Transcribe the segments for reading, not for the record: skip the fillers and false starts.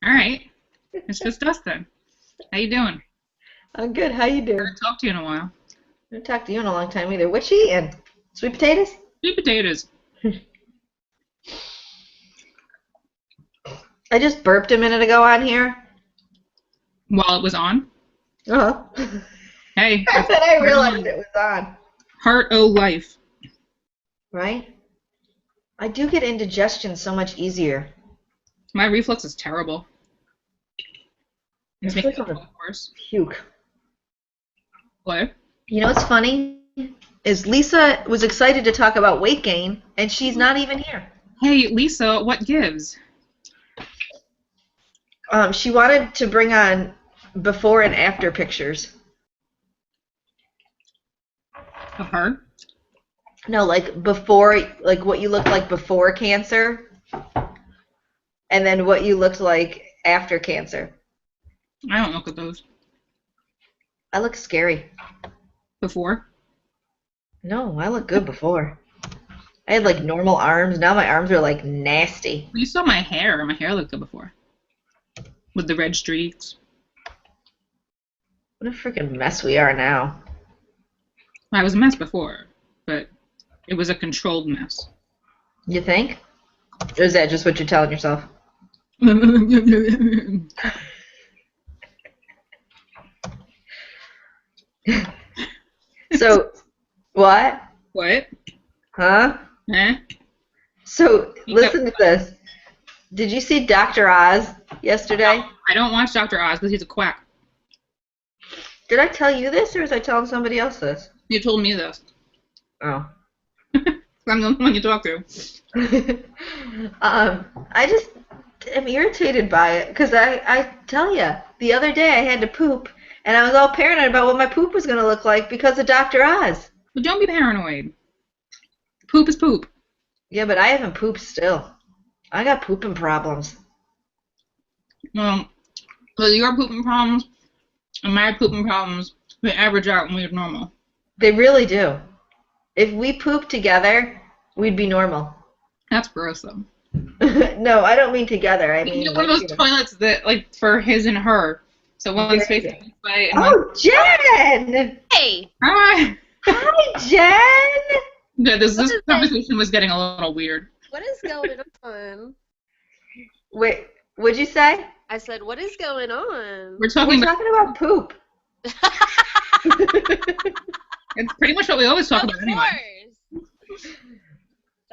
All right. It's just us then. How you doing? I'm good. How you I doing? haven't talked to you in a while. I haven't talked to you in a long time either. What you eating? Sweet potatoes? Sweet potatoes. I just burped a minute ago on here. While it was on. Uh-huh. Hey, And that's then I part of realized life. it was on. Part o' life. Right? I do get indigestion so much easier. My reflux is terrible. I It's feel making like I'm it gonna worse. puke. What? You know what's funny? Is Lisa was excited to talk about weight gain, and she's not even here. Hey, Lisa, what gives? She wanted to bring on before and after pictures. Of her? No, like before, like what you looked like before cancer, and then what you looked like after cancer. I don't look at those. I look scary. Before? No, I look good before. I had like normal arms. Now my arms are like nasty. You saw my hair. My hair looked good before. With the red streaks. What a freaking mess we are now. I was a mess before, but it was a controlled mess. You think? Or is that just what you're telling yourself? So, what? What? Huh? Eh? So, Think that listen to this. Did you see Dr. Oz yesterday? I don't watch Dr. Oz because he's a quack. Did I tell you this or was I telling somebody else this? You told me this. Oh. I'm the one you talk to. I just am irritated by it because I tell you, the other day I had to poop and I was all paranoid about what my poop was going to look like because of Dr. Oz. But don't be paranoid. Poop is poop. Yeah, but I haven't pooped still. I got pooping problems. Well, so your pooping problems and my pooping problems, we average out and we're normal. They really do. If we poop together, we'd be normal. That's gross, though. No, I don't mean together. I You mean, get one of like, those toilets that, like, for his and her. So one's there you facing go. this way and one's. Oh, Jen! Hey, Ah! Hi, Jen! Yeah, what this is that? conversation was getting a little weird. What is going on? Wait, what'd you say? I said, what is going on? We're We're talking about. talking about poop. It's pretty much what we always talk Of about anyway. course.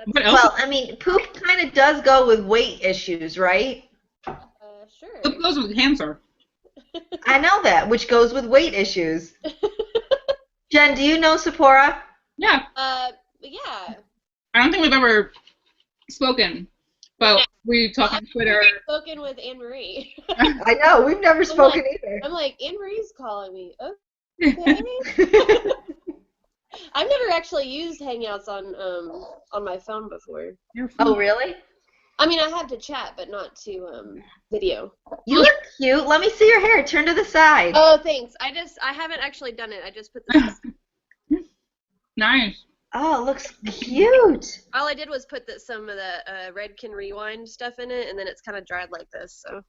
What else? Well, I mean, poop kind of does go with weight issues, right? Sure. Poop goes with cancer. I know that, which goes with weight issues. Jen, do you know Sephora? Yeah. Yeah. I don't think we've ever spoken, but we Well, talk I've on Twitter. spoken with Anne Marie. I know, we've never spoken either. I'm like, Anne Marie's calling me. Okay. I've never actually used Hangouts on my phone before. Oh, really? I mean, I have to chat, but not to video. You look cute. Let me see your hair. Turn to the side. Oh, thanks. I haven't actually done it. I just put this. Nice. Oh, it looks cute. All I did was put some of the Red Can Rewind stuff in it, and then it's kind of dried like this. So,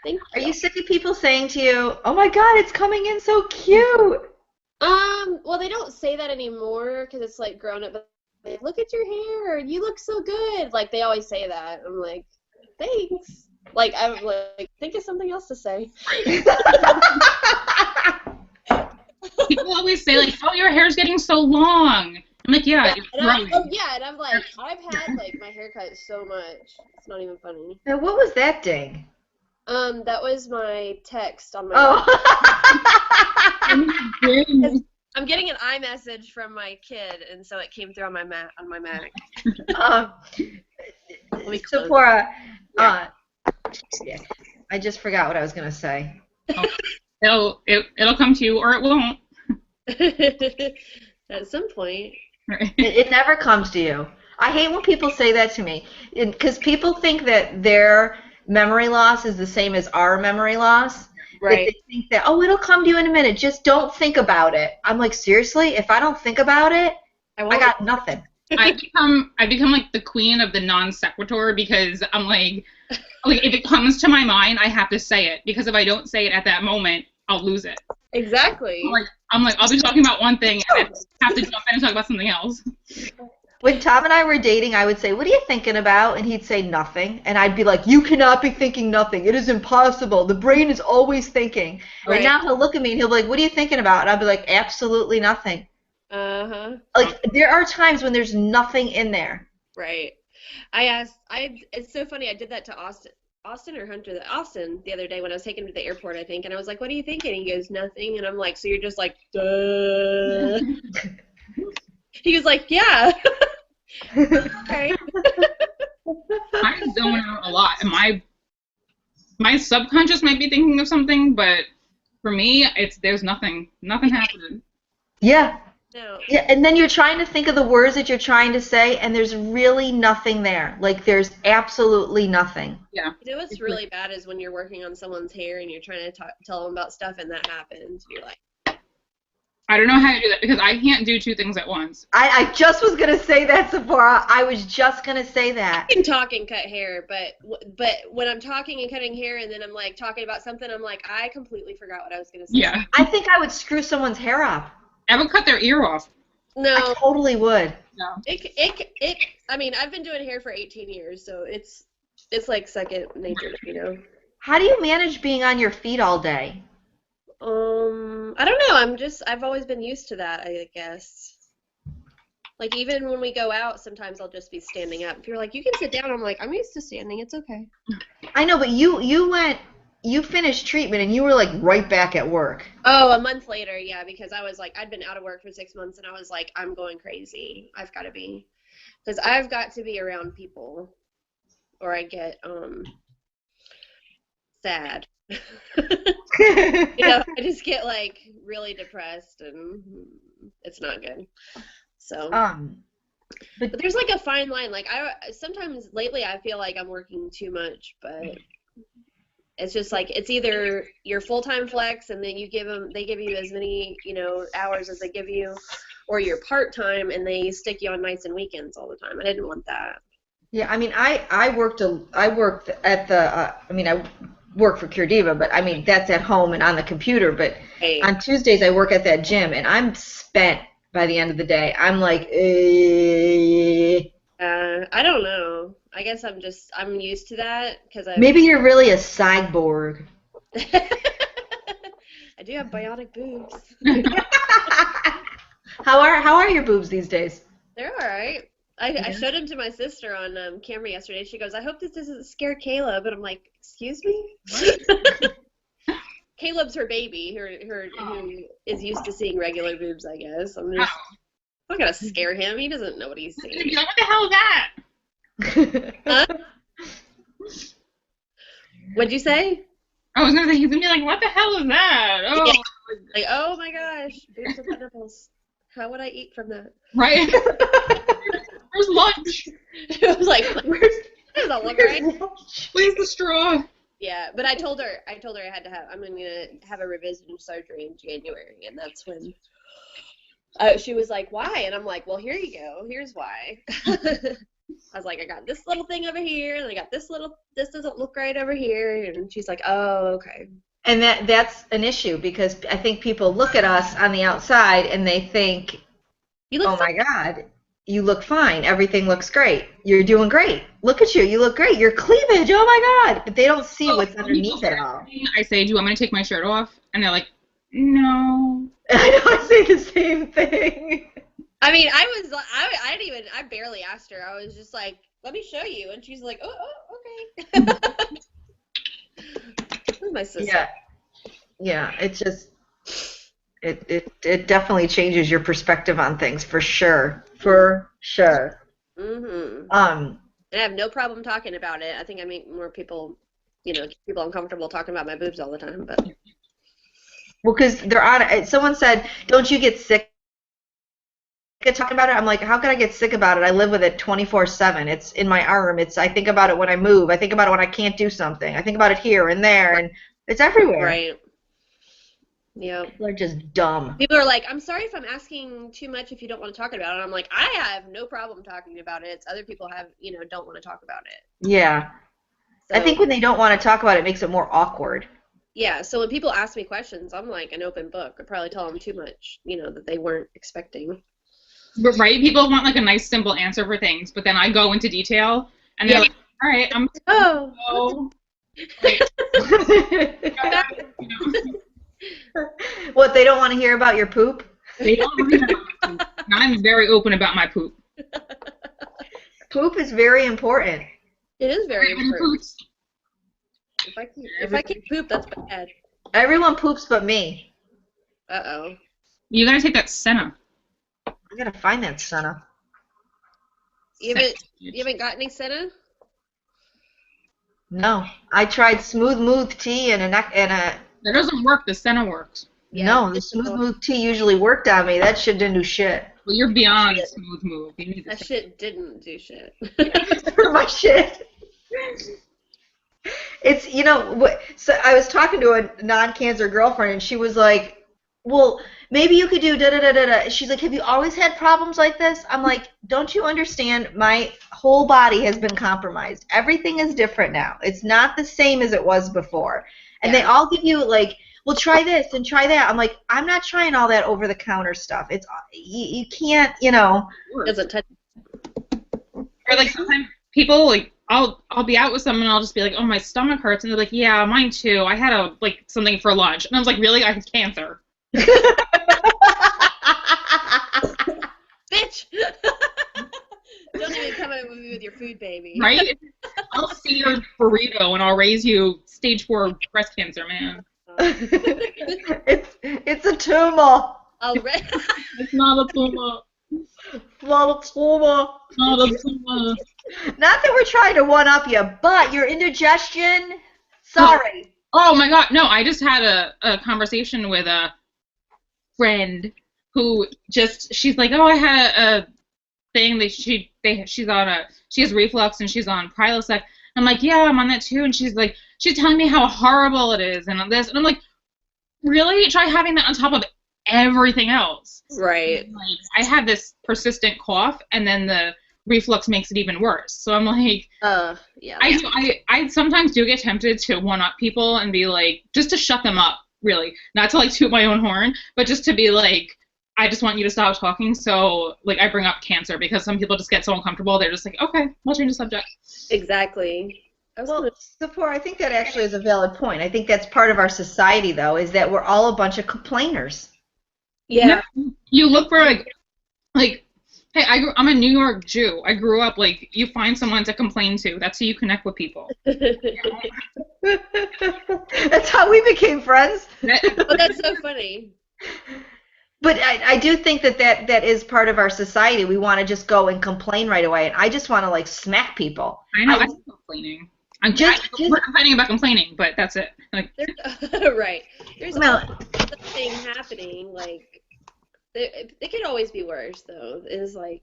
thank Are you. you sick of people saying to you, "Oh my God, it's coming in so cute"? Well, they don't say that anymore because it's like grown up. Like, look at your hair, you look so good. Like they always say that. I'm like, thanks. Like I'm like, think of something else to say. People always say like, "Oh, your hair's getting so long." I'm like, "Yeah, it's growing." And I'm like, I've had like my haircut so much. It's not even funny. Now, what was that ding? That was my text on my. Oh. I'm getting an iMessage from my kid, and so it came through on my Mac. Sephora. Yeah. I just forgot what I was gonna say. It'll come to you or it won't. At some point. Right. It never comes to you. I hate when people say that to me because people think that their memory loss is the same as our memory loss. Right. That they think that, oh, it'll come to you in a minute. Just don't think about it. I'm like, seriously? If I don't think about it, I got nothing. I become like the queen of the non sequitur because I'm like, Like, if it comes to my mind, I have to say it, because if I don't say it at that moment, I'll lose it. Exactly. I'm like, I'll be talking about one thing and I have to jump in and talk about something else. When Tom and I were dating, I would say, "What are you thinking about?" And he'd say, "Nothing." And I'd be like, "You cannot be thinking nothing. It is impossible. The brain is always thinking." Right. And now he'll look at me and he'll be like, "What are you thinking about?" And I'll be like, "Absolutely nothing." Uh-huh. Like, there are times when there's nothing in there. Right. It's so funny, I did that to Austin or Hunter, Austin the other day when I was taking him to the airport, I think, and I was like, what are you thinking? He goes, nothing. And I'm like, so you're just like, duh. He was like, yeah. Okay. I zone out a lot, and my subconscious might be thinking of something, but for me, there's nothing happening. Yeah. No. Yeah, and then you're trying to think of the words that you're trying to say, and there's really nothing there. Like, there's absolutely nothing. Yeah. You know what's really bad is when you're working on someone's hair and you're trying to tell them about stuff and that happens. You're like, I don't know how to do that, because I can't do two things at once. I just was going to say that, Sephora. I was just going to say that. I can talk and cut hair, but when I'm talking and cutting hair and then I'm like talking about something, I'm like, I completely forgot what I was going to say. Yeah. I think I would screw someone's hair up. I would cut their ear off. No. I totally would. No. I mean, I've been doing hair for 18 years, so it's like second nature, you know. How do you manage being on your feet all day? I don't know. I've always been used to that, I guess. Like, even when we go out, sometimes I'll just be standing up. If you're like, you can sit down, I'm like, I'm used to standing. It's okay. I know, but you finished treatment and you were like right back at work. Oh, a month later, yeah, because I was like, I'd been out of work for 6 months and I was like, I'm going crazy. I've got to be, because I've got to be around people or I get sad. I just get like really depressed and it's not good. So but there's like a fine line. Like sometimes lately I feel like I'm working too much, but it's just like it's either your full-time flex and then they give you as many, hours as they give you, or you're part-time and they stick you on nights and weekends all the time. I didn't want that. Yeah, I mean, I worked at the I work for Cure Diva, but I mean that's at home and on the computer. But on Tuesdays I work at that gym and I'm spent by the end of the day. I'm like, I don't know. I guess I'm used to that because maybe you're really a cyborg. I do have bionic boobs. How are your boobs these days? They're all right. I showed them to my sister on camera yesterday. She goes, I hope this doesn't scare Caleb. And I'm like, excuse me? Caleb's her baby, who is used to seeing regular boobs, I guess. I'm not going to scare him. He doesn't know what he's seeing. What the hell is that? Huh? What'd you say? I was going to say, he's going to be like, what the hell is that? Oh, yeah. Like, oh my gosh, boobs with nipples. How would I eat from that? Right? Where's lunch? I was like, where's that look right? Where's the straw? Yeah, but I told her I'm going to have a revision surgery in January, and that's when she was like, why? And I'm like, well, here you go. Here's why. I was like, I got this little thing over here, and I got this doesn't look right over here, and she's like, oh, okay. And that's an issue because I think people look at us on the outside and they think, oh my God, you look fine. Everything looks great. You're doing great. Look at you. You look great. Your cleavage. Oh my God. But they don't see what's underneath it all. I say, do you want me to take my shirt off? And they're like, no. I know. I say the same thing. I mean, I barely asked her. I was just like, let me show you. And she's like, oh okay. My sister. Yeah. It's just, it definitely changes your perspective on things for sure. For sure. Mm-hmm. And I have no problem talking about it. I think I make more people, keep people uncomfortable talking about my boobs all the time. But well, because they're on. Someone said, don't you get sick talking about it? I'm like, how can I get sick about it? I live with it 24/7. It's in my arm. I think about it when I move. I think about it when I can't do something. I think about it here and there, and it's everywhere. Right. Yeah. People are just dumb. People are like, I'm sorry if I'm asking too much if you don't want to talk about it. And I'm like, I have no problem talking about it. It's other people don't want to talk about it. Yeah. So, I think when they don't want to talk about it, it makes it more awkward. yeah, so when people ask me questions, I'm like an open book. I probably tell them too much, that they weren't expecting. But right, people want like a nice simple answer for things, but then I go into detail, and they're like, "All right, I'm Oh. like, you know, What, they don't want to hear about your poop? they don't really know my poop. And I'm very open about my poop. Poop is very important. It is very Everybody important. poops. If I can't poop, that's bad. Everyone poops but me. Uh-oh. You gotta take that Senna. I gotta find that Senna. You haven't got any Senna? No, I tried smooth tea and That doesn't work. The Senna works. Yeah. No, the smooth tea usually worked on me. That shit didn't do shit. Well, you're beyond smooth move. You need That to shit didn't do shit. For my shit. It's, so I was talking to a non-cancer girlfriend, and she was like, well, maybe you could do da-da-da-da-da. She's like, have you always had problems like this? I'm like, don't you understand? My whole body has been compromised. Everything is different now. It's not the same as it was before. And they all give you, like, well, try this and try that. I'm like, I'm not trying all that over-the-counter stuff. It's you can't, Doesn't touch. Or like sometimes people like I'll be out with someone and I'll just be like, oh, my stomach hurts, and they're like, yeah, mine too. I had something for lunch, and I was like, really? I had cancer. Bitch! Don't even come in with me with your food, baby. Right? I'll see your burrito and I'll raise you stage 4 breast cancer, man. It's a tumor. It's not a tumor. Not a tumor. Not a tumor. Not that we're trying to one-up you, but your indigestion, sorry. Oh my God, no! I just had a conversation with a friend who she's like, oh, I had a thing that she has reflux and she's on Prilosec. I'm like, yeah, I'm on that too, and she's telling me how horrible it is and this, and I'm like, really? Try having that on top of everything else. Right. Like, I have this persistent cough, and then the reflux makes it even worse. So I'm like, yeah. I sometimes do get tempted to one-up people and be like, just to shut them up, really. Not to like toot my own horn, but just to be like, I just want you to stop talking. So like I bring up cancer because some people just get so uncomfortable. They're just like, okay, we'll change the subject. Exactly. Well, Sephora, I think that actually is a valid point. I think that's part of our society, though, is that we're all a bunch of complainers. Yeah. You look for like, hey, I'm a New York Jew. I grew up like you find someone to complain to. That's how you connect with people. That's how we became friends. Oh, that's so funny. But I do think that is part of our society. We want to just go and complain right away, and I just want to like smack people. I know. I'm complaining. I'm just complaining about complaining, but that's it. Like, right. There's something happening. Like, it could always be worse, though. It's like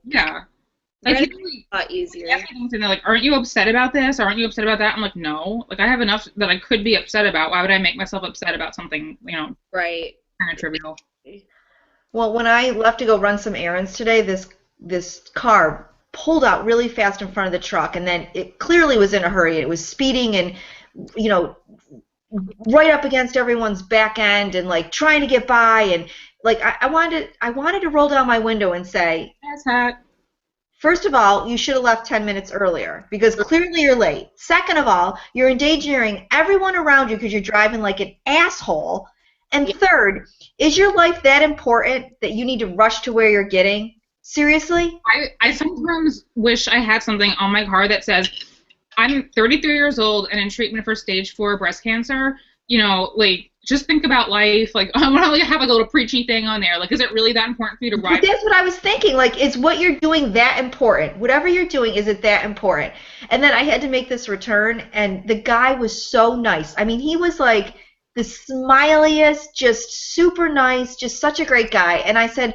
like a lot easier. And they're like, aren't you upset about this? Aren't you upset about that? I'm like, no. Like, I have enough that I could be upset about. Why would I make myself upset about something, right? Kind of trivial. Well, when I left to go run some errands today, this car pulled out really fast in front of the truck, and then it clearly was in a hurry. It was speeding and, right up against everyone's back end and like trying to get by, and like I wanted to roll down my window and say, first of all, you should have left 10 minutes earlier because clearly you're late. Second of all, you're endangering everyone around you because you're driving like an asshole. And third, is your life that important that you need to rush to where you're getting? Seriously? I sometimes wish I had something on my car that says, I'm 33 years old and in treatment for stage 4 breast cancer. Like, just think about life. Like, I want to have a little preachy thing on there. Like, is it really that important for you to ride? But that's what I was thinking. Like, is what you're doing that important? Whatever you're doing, is it that important? And then I had to make this return, and the guy was so nice. I mean, he was like the smiliest, just super nice, just such a great guy. And I said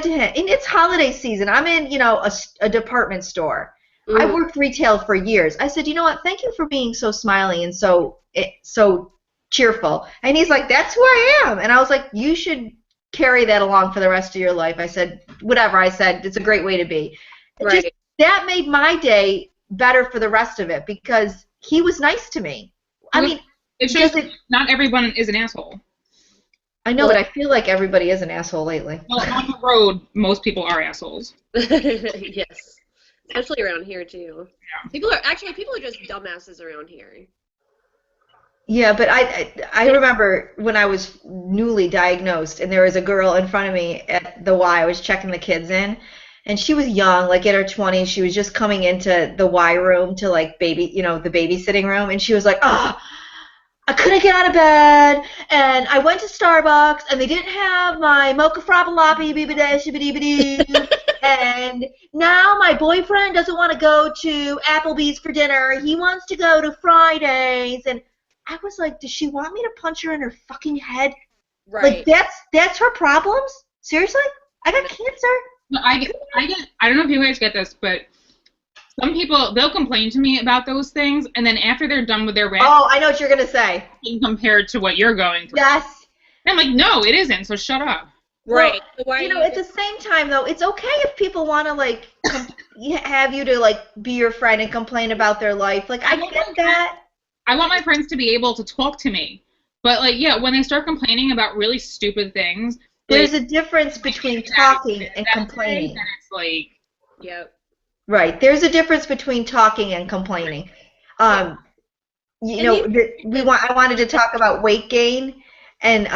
to him, and it's holiday season. I'm in, a department store. Mm. I worked retail for years. I said, you know what? Thank you for being so smiley and so cheerful. And he's like, that's who I am. And I was like, you should carry that along for the rest of your life. I said, whatever. I said, it's a great way to be. Right. That made my day better for the rest of it because he was nice to me. I mean, it shows not everyone is an asshole. I know, but I feel like everybody is an asshole lately. Well, on the road, most people are assholes. Yes. Especially around here, too. Yeah. People are just dumbasses around here. Yeah, but I remember when I was newly diagnosed and there was a girl in front of me at the Y. I was checking the kids in, and she was young, like in her 20s. She was just coming into the Y room to like the babysitting room, and she was like, "Oh, I couldn't get out of bed, and I went to Starbucks, and they didn't have my mocha frappalapi bibbidi and now my boyfriend doesn't want to go to Applebee's for dinner. He wants to go to Fridays." And I was like, does she want me to punch her in her fucking head? Right. Like, that's her problems? Seriously? I got cancer. No, I don't know if you guys get this, but some people, they'll complain to me about those things, and then after they're done with their rant, oh, I know what you're going to say. Compared to what you're going through. Yes. And I'm like, no, it isn't, so shut up. Right. Well, at the same time, though, it's okay if people want to, like, have you to, like, be your friend and complain about their life. Like, I get that. I want my friends to be able to talk to me. But, like, yeah, when they start complaining about really stupid things. There's a difference between talking and complaining. And it's like. Yep. Right. There's a difference between talking and complaining. I wanted to talk about weight gain, and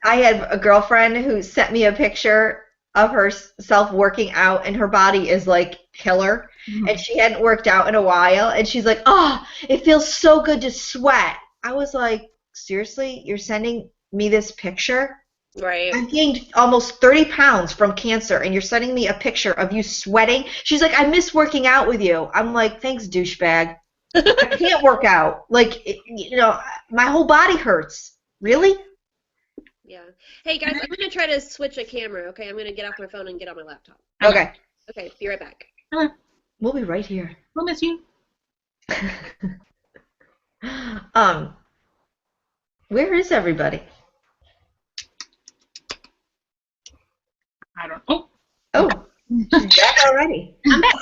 I had a girlfriend who sent me a picture of herself working out, and her body is like killer, and she hadn't worked out in a while, and she's like, "Oh, it feels so good to sweat." I was like, seriously, you're sending me this picture? Right. I've gained almost 30 pounds from cancer, and you're sending me a picture of you sweating? She's like, "I miss working out with you." I'm like, thanks, douchebag. I can't work out. Like, my whole body hurts. Really? Yeah. Hey, guys, I'm going to try to switch a camera, okay? I'm going to get off my phone and get on my laptop. Okay. Okay, be right back. We'll be right here. We'll miss you. Where is everybody? I don't know. Oh, she's back already. I'm back.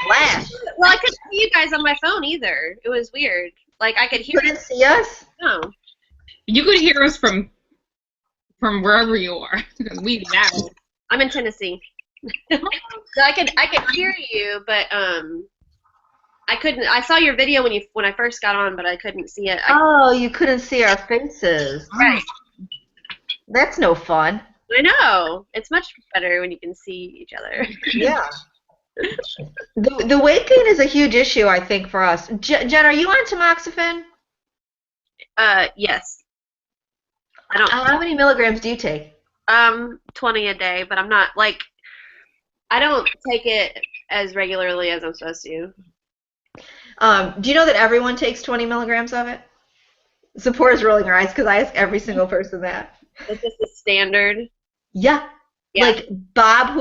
Flash. Well, I couldn't see you guys on my phone either. It was weird. Like, I could hear You couldn't see us? No. You could hear us from wherever you are. We know. I'm in Tennessee. So I could hear you, but I couldn't. I saw your video when I first got on, but I couldn't see it. You couldn't see our faces. Right. That's no fun. I know. It's much better when you can see each other. Yeah. The weight gain is a huge issue, I think, for us. Jen, are you on tamoxifen? Yes. I don't. How many milligrams do you take? 20 a day, but I'm not like. I don't take it as regularly as I'm supposed to. Do you know that everyone takes 20 milligrams of it? Supporter's rolling her eyes because I ask every single person that. Is this the standard? Yeah. Like Bob,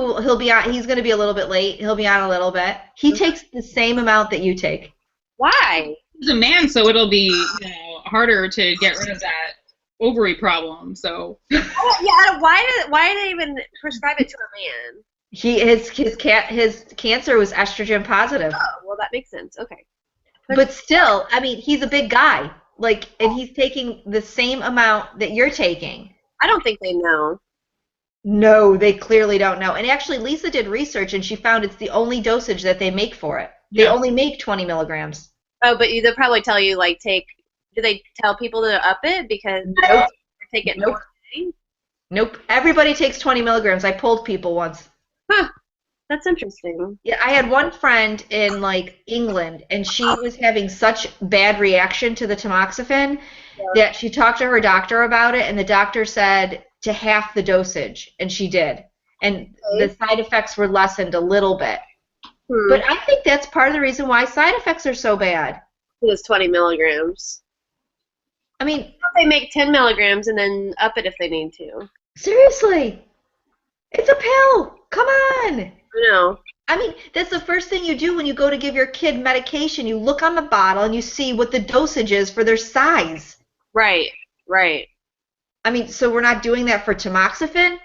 he's going to be a little bit late. He'll be on a little bit. He takes the same amount that you take. Why? He's a man, so it'll be harder to get rid of that ovary problem. So. Yeah. Why do they even prescribe it to a man? His cancer was estrogen positive. Oh, well, that makes sense. Okay. But still, I mean, he's a big guy. Like, and he's taking the same amount that you're taking. I don't think they know. No, they clearly don't know. And actually, Lisa did research, and she found it's the only dosage that they make for it. They only make 20 milligrams. Oh, but they'll probably tell you, like, do they tell people to up it because nope. Take it nope. Nope. Everybody takes 20 milligrams. I polled people once. Huh. That's interesting. Yeah, I had one friend in, like, England, and she was having such bad reaction to the tamoxifen that she talked to her doctor about it, and the doctor said to half the dosage, and she did. And the side effects were lessened a little bit. But I think that's part of the reason why side effects are so bad. It was 20 milligrams. I mean, they make 10 milligrams and then up it if they need to. Seriously. It's a pill. Come on. I know. I mean, that's the first thing you do when you go to give your kid medication. You look on the bottle and you see what the dosage is for their size. Right, right. I mean, so we're not doing that for tamoxifen?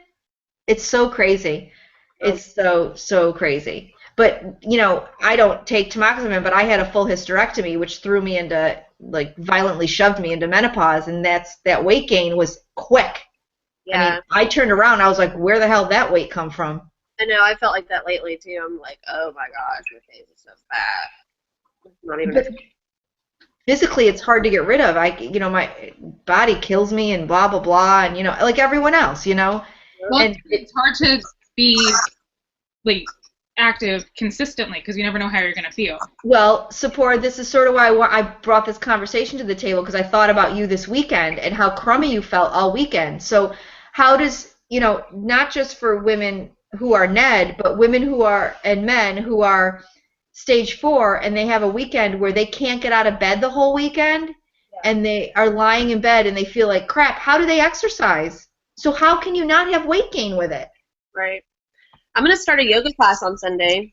It's so crazy. It's so crazy. But, you know, I don't take tamoxifen, but I had a full hysterectomy, which threw me into, like, violently shoved me into menopause, and that weight gain was quick. I Yeah. mean, I turned around, I was like, where the hell did that weight come from? I know, I felt like that lately too. I'm like, oh my gosh, my face is so fat. Not even. But physically, it's hard to get rid of. You know, my body kills me and blah, blah, blah, and, you know, like everyone else, you know? Well, And it's hard to be like active consistently because you never know how you're gonna feel. well, Sephora, this is sort of why I brought this conversation to the table, because I thought about you this weekend and how crummy you felt all weekend. So how does, you know, not just for women who are NED, but women who are, and men who are stage 4 and they have a weekend where they can't get out of bed the whole weekend and they are lying in bed and they feel like crap, how do they exercise? So how can you not have weight gain with it? Right. I'm gonna start a yoga class on Sunday.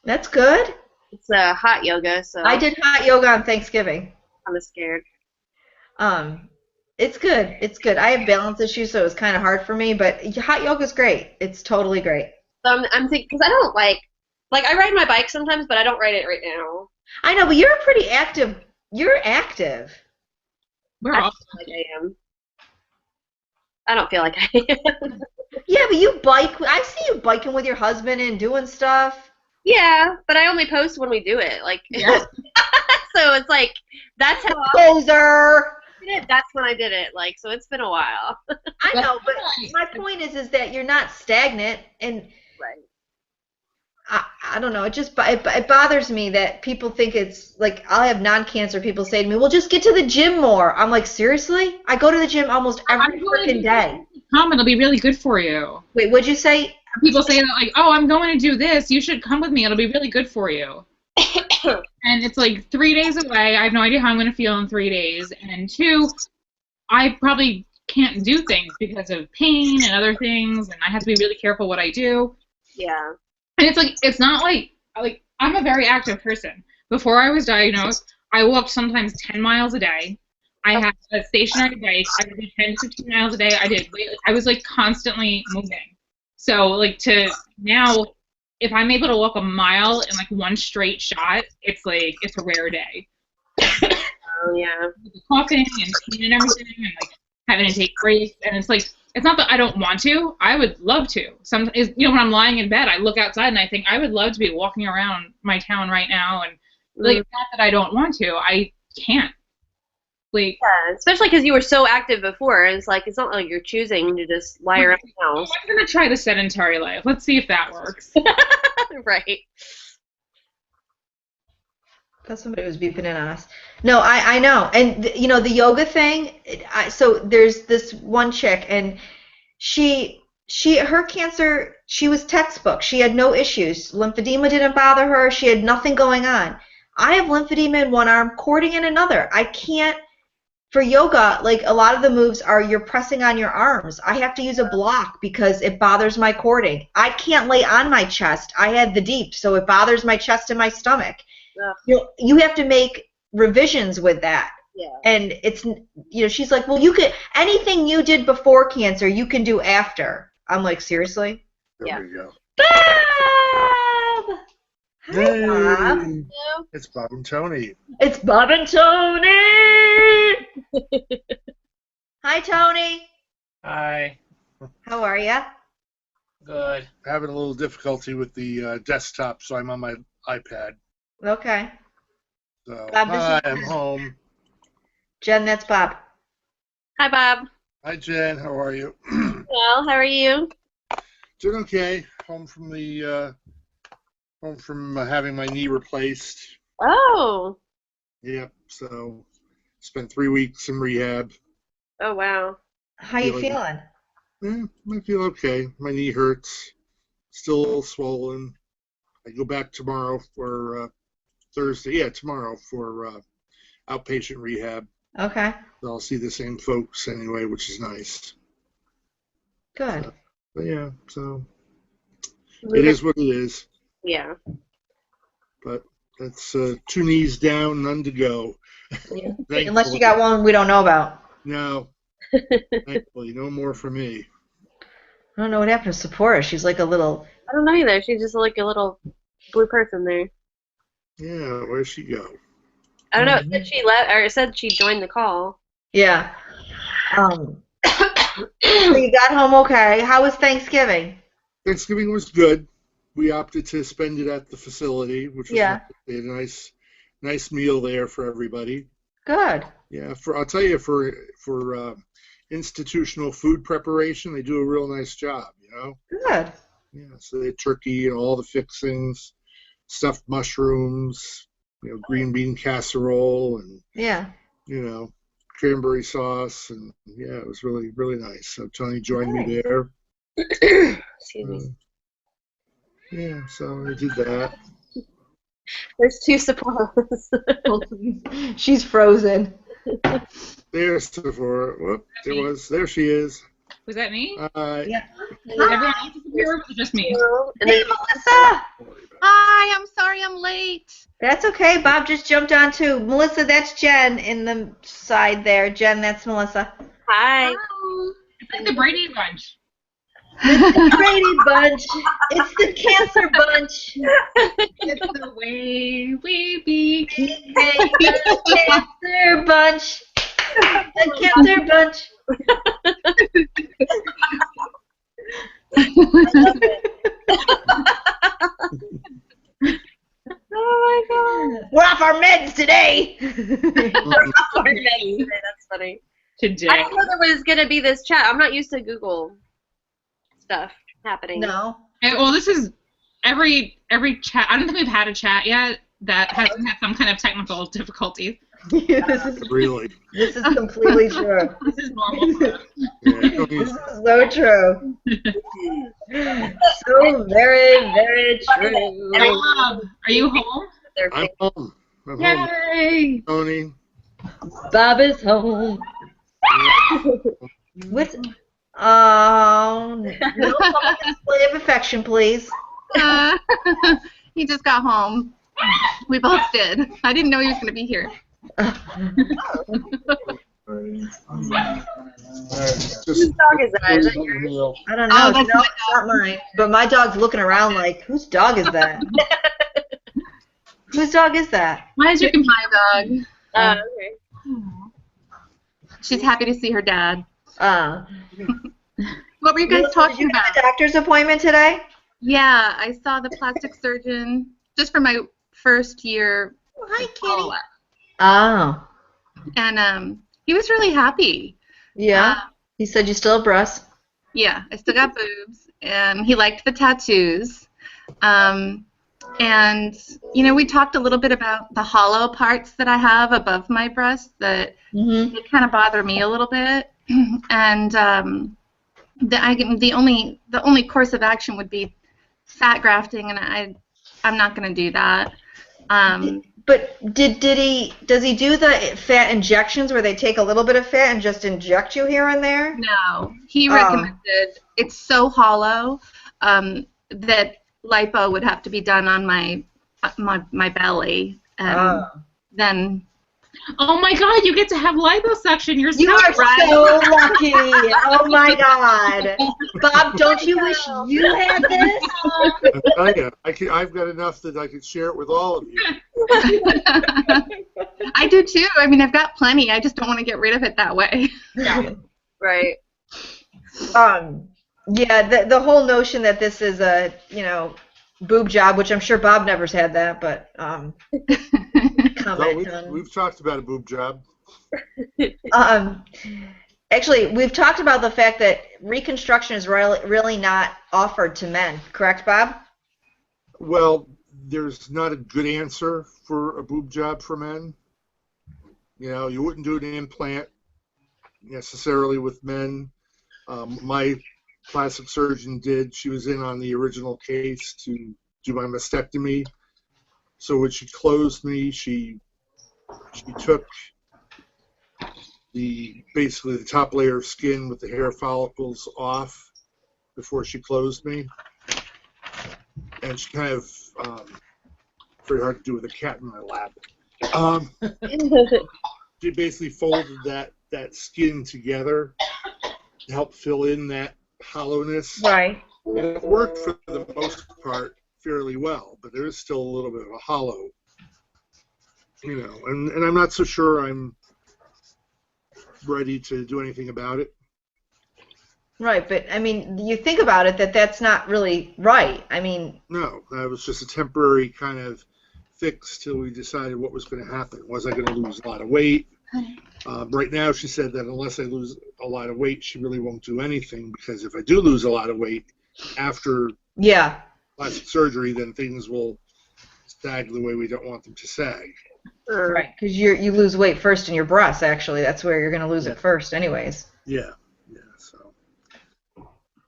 That's good. It's a hot yoga, so I did hot yoga on Thanksgiving. I'm scared. It's good. It's good. I have balance issues, so it was kind of hard for me, but hot yoga's great. It's totally great. So I'm thinking, because I don't like I ride my bike sometimes, but I don't ride it right now. I know, but you're pretty active. You're active. We're I all feel like I am. I don't feel like I am. Yeah, but you bike. I see you biking with your husband and doing stuff. Yeah, but I only post when we do it. Like, yeah. so it's like that's how I Poser. did it. That's when I did it. Like, so it's been a while. I know, but my point is that you're not stagnant, and Right. I don't know. It bothers me that people think it's like, I'll have non-cancer people say to me, "Well, just get to the gym more." I'm like, seriously? I go to the gym almost every freaking day. Come, it'll be really good for you. Wait, what'd you say? People say that like, oh, I'm going to do this. You should come with me. It'll be really good for you. And it's like 3 days away. I have no idea how I'm going to feel in 3 days. And 2, I probably can't do things because of pain and other things, and I have to be really careful what I do. Yeah. And it's like, it's not like I'm a very active person. Before I was diagnosed, I walked sometimes 10 miles a day. I had a stationary bike. I would do 10 to 15 miles a day. I was like constantly moving. So like to now, if I'm able to walk a mile in like one straight shot, it's a rare day. Oh yeah. Coughing and pain and everything, and like having to take breaks, and it's like, it's not that I don't want to. I would love to. Sometimes, you know, when I'm lying in bed, I look outside and I think I would love to be walking around my town right now, and like, it's not that I don't want to. I can't. Like, Yeah, especially because you were so active before. It's like it's not like you're choosing to just lie around the house. I'm gonna try the sedentary life. Let's see if that works. Right. Thought somebody was beeping in on us. No, I know. And, you know, the yoga thing, so there's this one chick, and her cancer, she was textbook. She had no issues. Lymphedema didn't bother her. She had nothing going on. I have lymphedema in one arm, cording in another. I can't, for yoga, like, a lot of the moves are you're pressing on your arms. I have to use a block because it bothers my cording. I can't lay on my chest. I had the deep, so it bothers my chest and my stomach. You have to make revisions with that. Yeah. And it's, you know, she's like, well, you could, anything you did before cancer, you can do after. I'm like, seriously? Yeah. There we go. Bob! Hi, Bob. Hello. It's Bob and Tony. It's Bob and Tony! Hi, Tony. Hi. How are you? Good. Having a little difficulty with the desktop, so I'm on my iPad. Okay. So, Bob, this is hi, I'm home. Jen, that's Bob. Hi, Bob. Hi, Jen. How are you? Well, how are you? Doing okay. Home from having my knee replaced. Oh. Yep. So, spent 3 weeks in rehab. Oh wow. How you feeling? I feel okay. My knee hurts. Still a little swollen. I go back tomorrow for Thursday. Yeah, tomorrow for outpatient rehab. Okay. So I'll see the same folks anyway, which is nice. Good. But yeah, so it is what it is. Yeah. But that's 2 knees down, none to go. Yeah. Thankfully. Unless you got one we don't know about. No. Thankfully, no more for me. I don't know what happened to Sephora. She's like a little I don't know either. She's just like a little blue person there. Yeah, where'd she go? I don't know. It said she left, or it said she joined the call. Yeah. So you got home okay. How was Thanksgiving? Thanksgiving was good. We opted to spend it at the facility, which was Yeah. nice. They had a nice meal there for everybody. Good. Yeah, I'll tell you, for institutional food preparation, they do a real nice job. Good. Yeah, so they had turkey and all the fixings, stuffed mushrooms, green bean casserole, and Yeah. cranberry sauce, and yeah, it was really really nice. So Tony joined me there. Excuse me. Yeah, so I did that. There's two Sephiroths. She's frozen. There's Sephora. Whoop, there she is. Was that me? Yeah. Everyone else is here, or was it just me? And Hey, then Melissa. Hi, I'm sorry I'm late. That's okay. Bob just jumped on too. Melissa, that's Jen in the side there. Jen, that's Melissa. hi. It's like the Brady Bunch. The Brady Bunch. It's the Cancer Bunch. It's the way we became. The Cancer Bunch. The Cancer Bunch. Oh my god. We're off our meds today. That's funny. Today. I didn't know there was gonna be this chat. I'm not used to Google stuff happening. No. Well, this is every chat. I don't think we've had a chat yet that hasn't had some kind of technical difficulties. Really. This is completely true. This is normal for us. Yeah, This is so true. So very, very true. Bob, are you home? I'm home. Yay! Tony. Bob is home. With no public display of affection, please. He just got home. We both did. I didn't know he was going to be here. Whose dog is that? Is that yours? I don't know. Oh, No, that's it's not mine. But my dog's looking around like, whose dog is that? Whose dog is that? Why your my dog? Okay. She's happy to see her dad. Uh, What were you guys Melissa, did talking you about? have a doctor's appointment today? Yeah, I saw the plastic surgeon just for my first year Hi, follow-up. Oh. And he was really happy. Yeah. He said you still have breasts. Yeah, I still got boobs, and he liked the tattoos. And, we talked a little bit about the hollow parts that I have above my breast that Mm-hmm. they kind of bother me a little bit. And the only course of action would be fat grafting, and I'm not going to do that. But does he do the fat injections where they take a little bit of fat and just inject you here and there? No, he recommended it's so hollow that lipo would have to be done on my belly, and then. Oh my God! You get to have liposuction. You're You so are right. so lucky. Oh my God, Bob, don't you wish you had this? I tell you, I've got enough that I could share it with all of you. I do too. I mean, I've got plenty. I just don't want to get rid of it that way. Right. Yeah, the whole notion that this is a boob job, which I'm sure Bob never's had that, but No, we've talked about a boob job. Actually, we've talked about the fact that reconstruction is really not offered to men, correct, Bob? Well, there's not a good answer for a boob job for men. You wouldn't do an implant necessarily with men. My plastic surgeon did. She was in on the original case to do my mastectomy. So when she closed me, she took basically the top layer of skin with the hair follicles off before she closed me, and she kind of very hard to do with a cat in my lap. She basically folded that skin together to help fill in that hollowness. Right. And it worked for the most part fairly well, but there is still a little bit of a hollow, and I'm not so sure I'm ready to do anything about it. Right, but I mean, you think about it that's not really right. I mean, No, that was just a temporary kind of fix till we decided what was going to happen. Was I going to lose a lot of weight? Right now, she said that unless I lose a lot of weight, she really won't do anything, because if I do lose a lot of weight after yeah, plastic surgery, then things will sag the way we don't want them to sag. right, because you lose weight first in your breasts. Actually, that's where you're going to lose Yeah. it first, anyways. Yeah.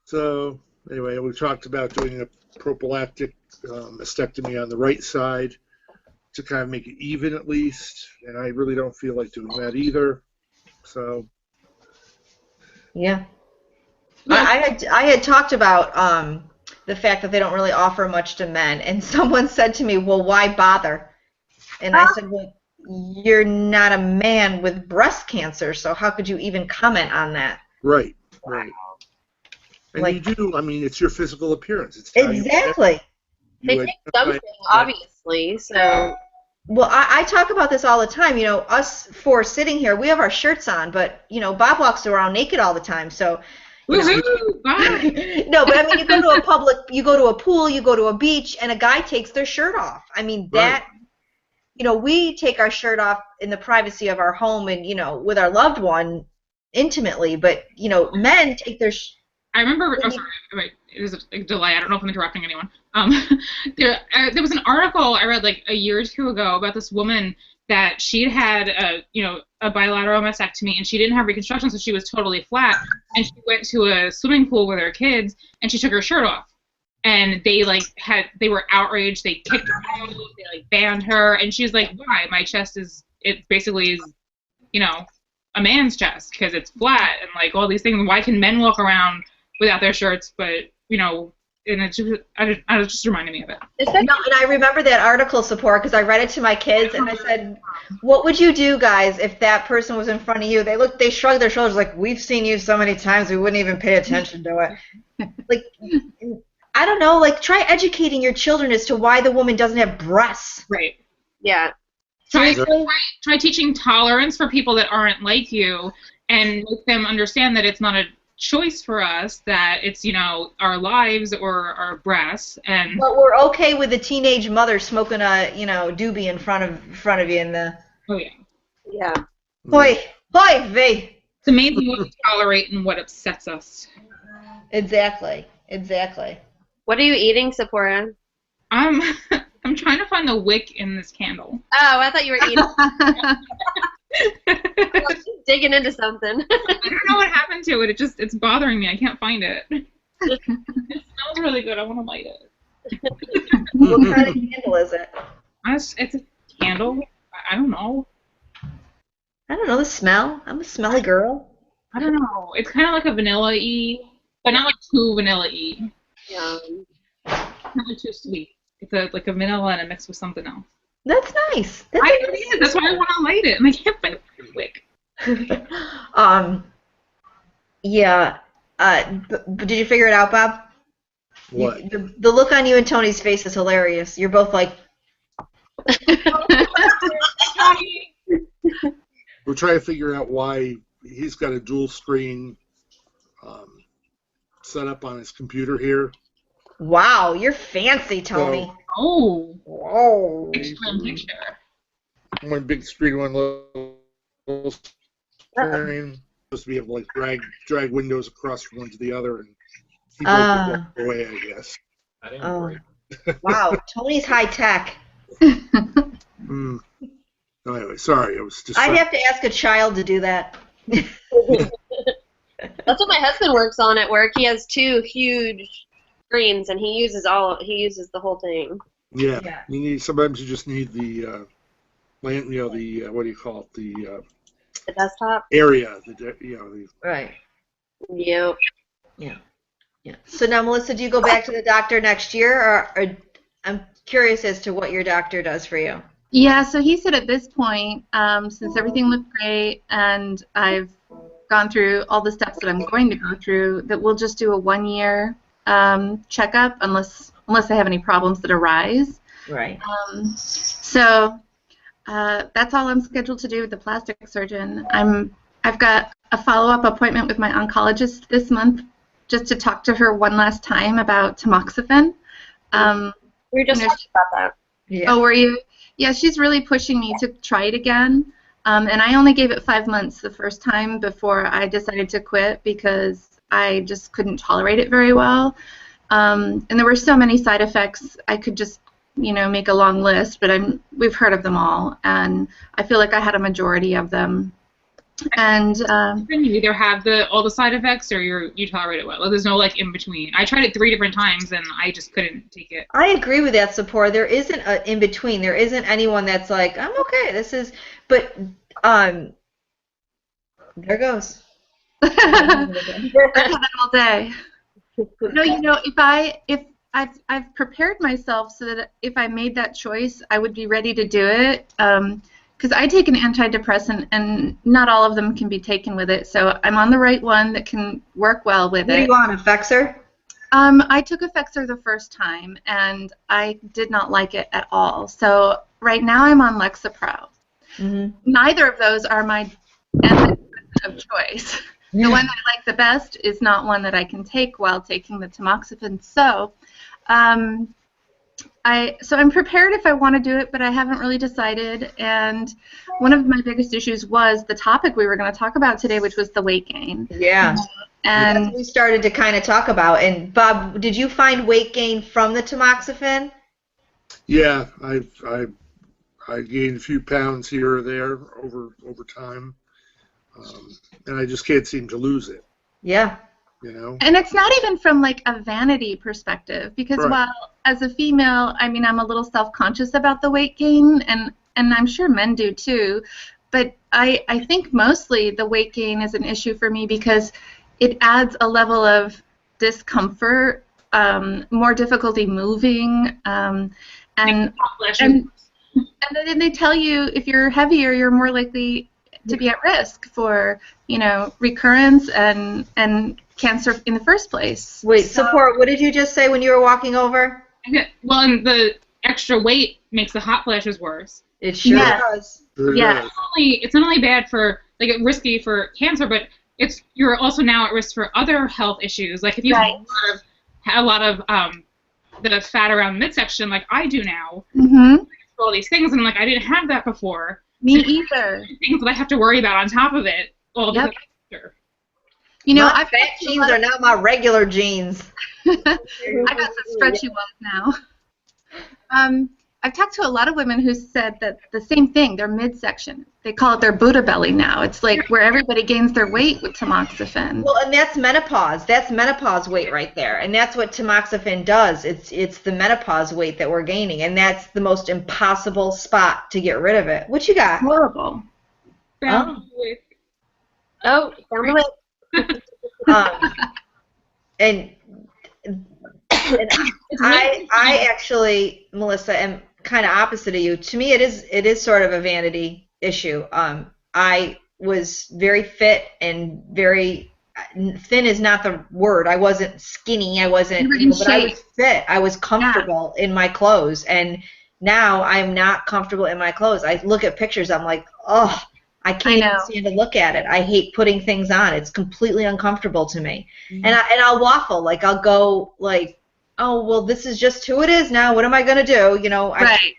So anyway, we talked about doing a prophylactic mastectomy on the right side to kind of make it even at least, and I really don't feel like doing that either. So Yeah. I had talked about the fact that they don't really offer much to men, and someone said to me, "Well, why bother?" And I said, "Well, you're not a man with breast cancer, so how could you even comment on that?" right. And Like, you do. I mean, it's your physical appearance. It's how exactly. They take something, obviously, so. Well, I talk about this all the time. Us four sitting here, we have our shirts on, but Bob walks around naked all the time. So, Woohoo! Bye. no, but I mean, you go to a pool, you go to a beach, and a guy takes their shirt off. I mean, that, we take our shirt off in the privacy of our home and, with our loved one intimately, but, men take their I remember. Oh, sorry. Wait, it was a delay. I don't know if I'm interrupting anyone. There was an article I read like a year or two ago about this woman that she'd had a bilateral mastectomy, and she didn't have reconstruction, so she was totally flat. And she went to a swimming pool with her kids, and she took her shirt off. And they were outraged. They kicked her out. They banned her, and she's like, "Why? My chest basically is, a man's chest because it's flat and all these things. Why can men walk around without their shirts, but and it just reminded me of it. No, and I remember that article support because I read it to my kids and I said, "What would you do, guys, if that person was in front of you?" They shrugged their shoulders like, "We've seen you so many times, we wouldn't even pay attention to it." I don't know. Try educating your children as to why the woman doesn't have breasts. Right. Yeah. Try teaching tolerance for people that aren't like you, and make them understand that it's not a choice for us, that it's our lives or our breasts. And but we're okay with the teenage mother smoking a doobie in front of you in the. Oh yeah. Yeah. Boy, vey. It's amazing what we tolerate and what upsets us. Exactly. What are you eating, Sephora? I'm trying to find the wick in this candle. Oh, I thought you were eating. Digging into something. I don't know what happened to it. It's bothering me. I can't find it. It smells really good. I want to light it. What kind of candle is it? It's a candle. I don't know. I don't know the smell. I'm a smelly girl. I don't know. It's kind of like a vanilla-y, but not too vanilla-y. Yeah. Not too sweet. It's like a vanilla and a mix with something else. That's nice. That's why I want to light it, and I can't find the wick. Yeah. Did you figure it out, Bob? What? The look on you and Tony's face is hilarious. You're both like. We're trying to figure out why he's got a dual screen set up on his computer here. Wow, you're fancy, Tony. Oh. Whoa. Big screen picture. One big screen, one little screen. Supposed to be able to drag windows across from one to the other and keep it away, I guess. I didn't agree. Wow, Tony's high tech. No, anyway, sorry, I was just. I'd have to ask a child to do that. That's what my husband works on at work. He has two huge screens, and he uses the whole thing. Yeah. Sometimes you just need the what do you call it, the desktop area, Right. Yep. Yeah. So now, Melissa, do you go back to the doctor next year, or I'm curious as to what your doctor does for you? Yeah, so he said at this point, since everything looked great and I've gone through all the steps that I'm going to go through, that we'll just do a 1-year checkup unless I have any problems that arise. Right. So that's all I'm scheduled to do with the plastic surgeon. I've got a follow-up appointment with my oncologist this month just to talk to her one last time about tamoxifen. We were just talking about that. Yeah. Oh, were you? Yeah, she's really pushing me to try it again. And I only gave it 5 months the first time before I decided to quit because I just couldn't tolerate it very well. And there were so many side effects. I could just, make a long list, but we've heard of them all, and I feel like I had a majority of them. And You either have all the side effects or you tolerate it well. There's no in between. I tried it 3 different times and I just couldn't take it. I agree with that, Sephora. There isn't an in between. There isn't anyone that's like, I'm okay. But there goes. I've had that all day. No, if I've prepared myself so that if I made that choice, I would be ready to do it. Because I take an antidepressant, and not all of them can be taken with it. So I'm on the right one that can work well with What do it. you want, Effexor? I took Effexor the first time, and I did not like it at all. So right now I'm on Lexapro. Mm-hmm. Neither of those are my antidepressant of choice. The one that I like the best is not one that I can take while taking the tamoxifen. So I'm prepared if I want to do it, but I haven't really decided. And one of my biggest issues was the topic we were going to talk about today, which was the weight gain. Yeah. And that's what we started to kind of talk about. And Bob, did you find weight gain from the tamoxifen? Yeah, I gained a few pounds here or there over time, and I just can't seem to lose it. Yeah. And it's not even from a vanity perspective, because Right. while as a female, I'm a little self-conscious about the weight gain, and I'm sure men do too, but I think mostly the weight gain is an issue for me because it adds a level of discomfort, more difficulty moving, and then they tell you if you're heavier, you're more likely to be at risk for recurrence and cancer in the first place. Wait, Support, what did you just say when you were walking over? Well, and the extra weight makes the hot flashes worse. It sure Yes. does. Yeah. It's not only bad for risky for cancer, but you're also now at risk for other health issues. Like if you Right. have a lot of the fat around the midsection, like I do now, Mm-hmm. all these things, and I didn't have that before. Me So either. things that I have to worry about on top of it. Well, Yep. after. My I've fat jeans are not my regular jeans. I got some stretchy ones now. I've talked to a lot of women who said that the same thing, their midsection. They call it their Buddha belly now. It's like where everybody gains their weight with tamoxifen. Well, and that's menopause. That's menopause weight right there. And that's what tamoxifen does. It's the menopause weight that we're gaining. And that's the most impossible spot to get rid of it. What you got? Horrible. Found Oh, down the way. And I actually, Melissa, am kind of opposite of you. To me, it is sort of a vanity issue. I was very fit and very thin is not the word. I wasn't skinny. I wasn't, You were in but I shape. was fit. I was comfortable in my clothes, and now I'm not comfortable in my clothes. I look at pictures. I'm like, oh, I can't even stand to look at it. I hate putting things on. It's completely uncomfortable to me. Mm-hmm. And I'll waffle. Like I'll go like, oh well, this is just who it is now. What am I gonna do? Right.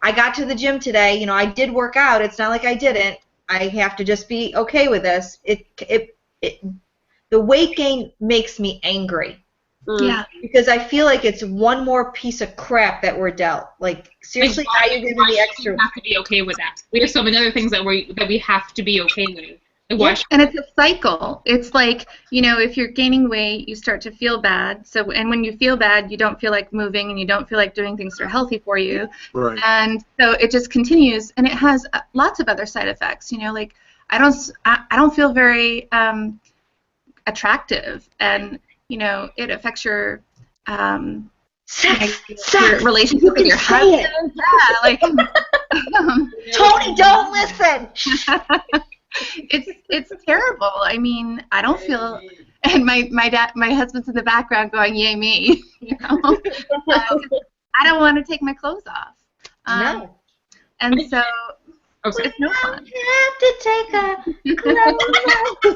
I got to the gym today. I did work out. It's not like I didn't. I have to just be okay with this. The weight gain makes me angry. Yeah. Because I feel like it's one more piece of crap that we're dealt. Like seriously, why now you're giving me extra. We have to be okay with that. We have so many other things that we have to be okay with. Like, why should And it's a cycle. It's like, if you're gaining weight, you start to feel bad. And when you feel bad, you don't feel like moving and you don't feel like doing things that are healthy for you. Right. And so it just continues, and it has lots of other side effects. Like I don't feel very attractive, and it affects your your relationship with your husband. Yeah, like Tony, don't listen. it's terrible. I don't feel and my husband's in the background going, "Yay me!" You know, I don't want to take my clothes off. No. And so Oh, sorry. it's no fun. Have to take a clothes off to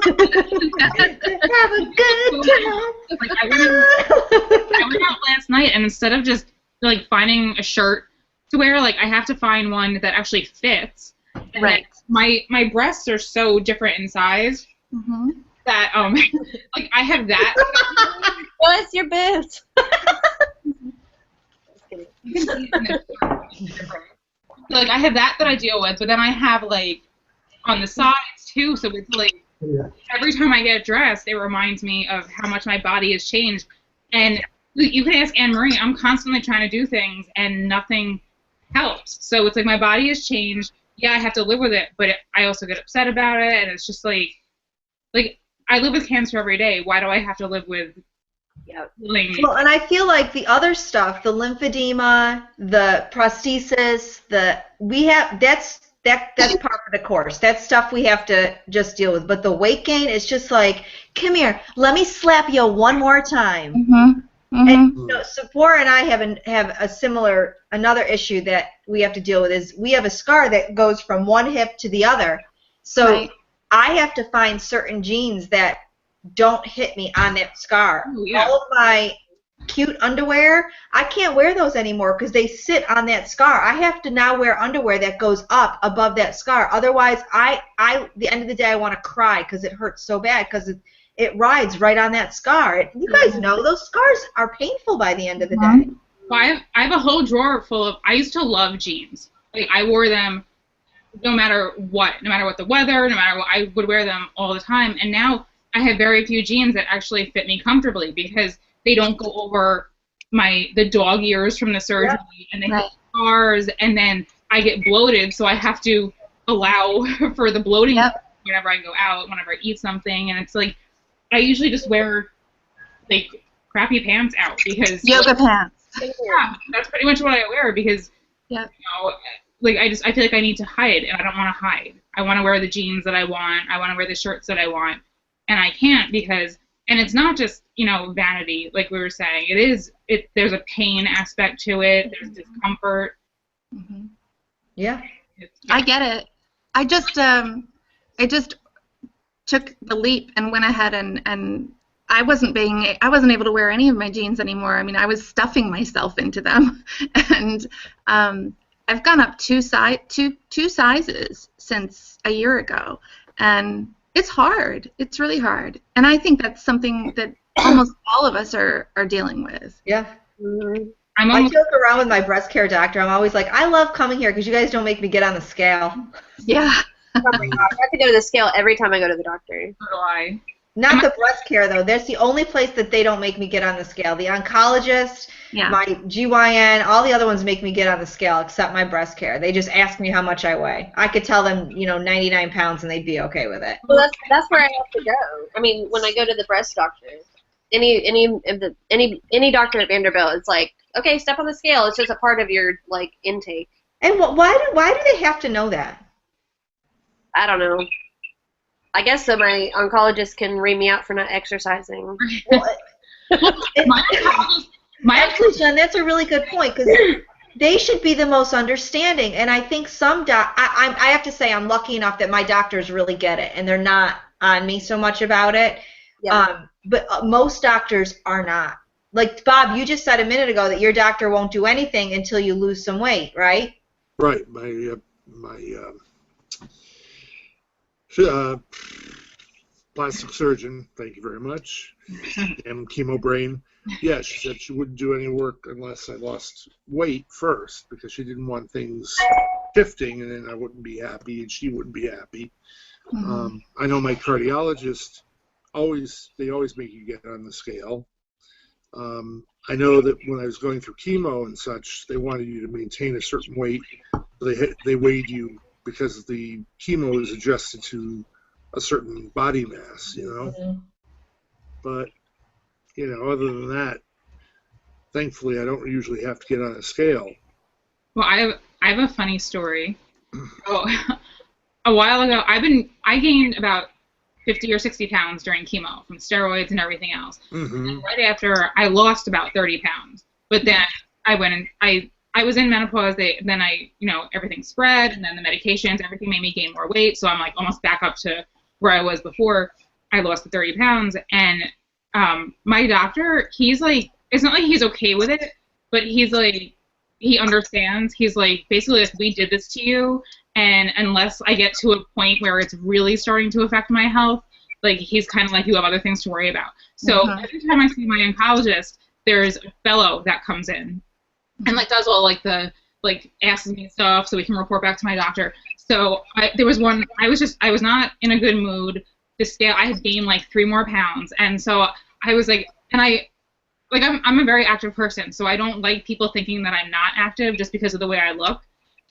have a good time. Like I went out last night, and instead of just like finding a shirt to wear, like I have to find one that actually fits. And Right. My breasts are so different in size Mm-hmm. that like I have that. What's your boobs? You can see it in the like I have that I deal with, but then I have like on the sides too. So it's like every time I get dressed, it reminds me of how much my body has changed. And you can ask Anne Marie. I'm constantly trying to do things, and nothing helps. So it's like my body has changed. Yeah, I have to live with it, but I also get upset about it, and it's just like I live with cancer every day. Why do I have to live with feeling? Well, and I feel like the other stuff, the lymphedema, the prosthesis, that's part of the course. That's stuff we have to just deal with. But the weight gain is just like, come here, let me slap you one more time. Mm-hmm. Mm-hmm. And Sephora and I have a similar another issue that we have to deal with is we have a scar that goes from one hip to the other. So Right. I have to find certain jeans that don't hit me on that scar. Oh, yeah. All of my cute underwear, I can't wear those anymore because they sit on that scar. I have to now wear underwear that goes up above that scar. Otherwise, the end of the day, I want to cry because it hurts so bad because it rides right on that scar. You guys know those scars are painful by the end of the day. Well, I have a whole drawer full of. I used to love jeans. Like I wore them no matter what the weather, no matter what. I would wear them all the time. And now I have very few jeans that actually fit me comfortably because they don't go over the dog ears from the surgery, and they have scars, and then I get bloated, so I have to allow for the bloating whenever I go out, whenever I eat something, and it's like I usually just wear like crappy pants out because Yoga pants. yeah, that's pretty much what I wear because you know, like I feel like I need to hide, and I don't want to hide. I want to wear the jeans that I want. I want to wear the shirts that I want, and I can't because. And it's not just, vanity, like we were saying. There's a pain aspect to it. There's discomfort. Mm-hmm. Yeah. I get it. I just took the leap and went ahead and I wasn't able to wear any of my jeans anymore. I mean, I was stuffing myself into them, and I've gone up two sizes since a year ago, and it's hard. It's really hard, and I think that's something that almost all of us are dealing with. Yeah. Mm-hmm. I joke around with my breast care doctor. I'm always like, I love coming here because you guys don't make me get on the scale. Yeah. Oh my God, I have to go to the scale every time I go to the doctor. So do I. Not the breast care, though. That's the only place that they don't make me get on the scale. The oncologist, my GYN, all the other ones make me get on the scale except my breast care. They just ask me how much I weigh. I could tell them, 99 pounds, and they'd be okay with it. Well, that's where I have to go. I mean, when I go to the breast doctor, any doctor at Vanderbilt, it's like, okay, step on the scale. It's just a part of your intake. And why do they have to know that? I don't know. I guess so my oncologist can ream me out for not exercising. Actually, Jen, that's a really good point because they should be the most understanding. And I think I have to say I'm lucky enough that my doctors really get it and they're not on me so much about it. Yeah. But most doctors are not. Like, Bob, you just said a minute ago that your doctor won't do anything until you lose some weight, right? Right. My plastic surgeon, thank you very much, and chemo brain. Yeah, she said she wouldn't do any work unless I lost weight first because she didn't want things shifting and then I wouldn't be happy and she wouldn't be happy. Mm-hmm. I know my cardiologist, they always make you get on the scale. I know that when I was going through chemo and such, they wanted you to maintain a certain weight. They weighed you because the chemo is adjusted to a certain body mass, Mm-hmm. But, other than that, thankfully I don't usually have to get on a scale. Well, I have a funny story. A while ago, I gained about 50 or 60 pounds during chemo from steroids and everything else. Mm-hmm. And right after, I lost about 30 pounds. But then I went and I was in menopause. Then everything spread, and then the medications, everything made me gain more weight. So I'm like almost back up to where I was before I lost the 30 pounds. And my doctor, he's like, it's not like he's okay with it, but he's like, he understands. He's like, basically, like, we did this to you, and unless I get to a point where it's really starting to affect my health, like, he's kind of like, you have other things to worry about. So every time I see my oncologist, there's a fellow that comes in and like does all like the like asks me stuff so we can report back to my doctor. So there was one, I was not in a good mood. The scale, I had gained like 3 more pounds, and so I was like, and I'm a very active person, so I don't like people thinking that I'm not active just because of the way I look.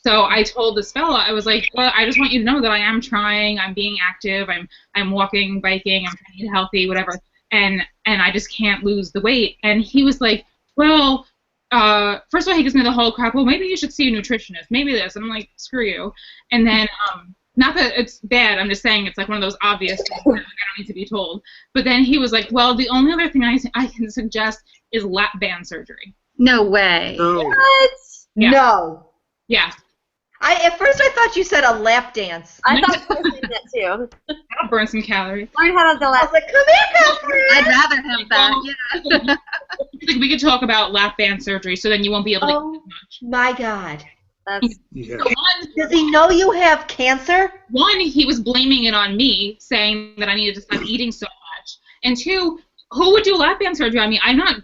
So I told this fella, I was like, well, I just want you to know that I am trying, I'm being active, I'm walking, biking, I'm trying to eat healthy, whatever, and I just can't lose the weight. And he was like, well, first of all, he gives me the whole crap, well, maybe you should see a nutritionist, maybe this. And I'm like, screw you. And then, not that it's bad, I'm just saying it's like one of those obvious things that I don't need to be told. But then he was like, well, the only other thing I can suggest is lap band surgery. No way. No. What? Yeah. No. Yeah. At first I thought you said a lap dance. I thought you were saying that too. That'll burn some calories. Learn how to do I that. was like, come here, girlfriend. I'd rather have that. Yeah. Like, we could talk about lap band surgery, so then you won't be able to eat Oh as much. my God. That's Yeah. So Does he know you have cancer? one, he was blaming it on me, saying that I needed to stop eating so much. And 2, who would do lap band surgery on me? I'm not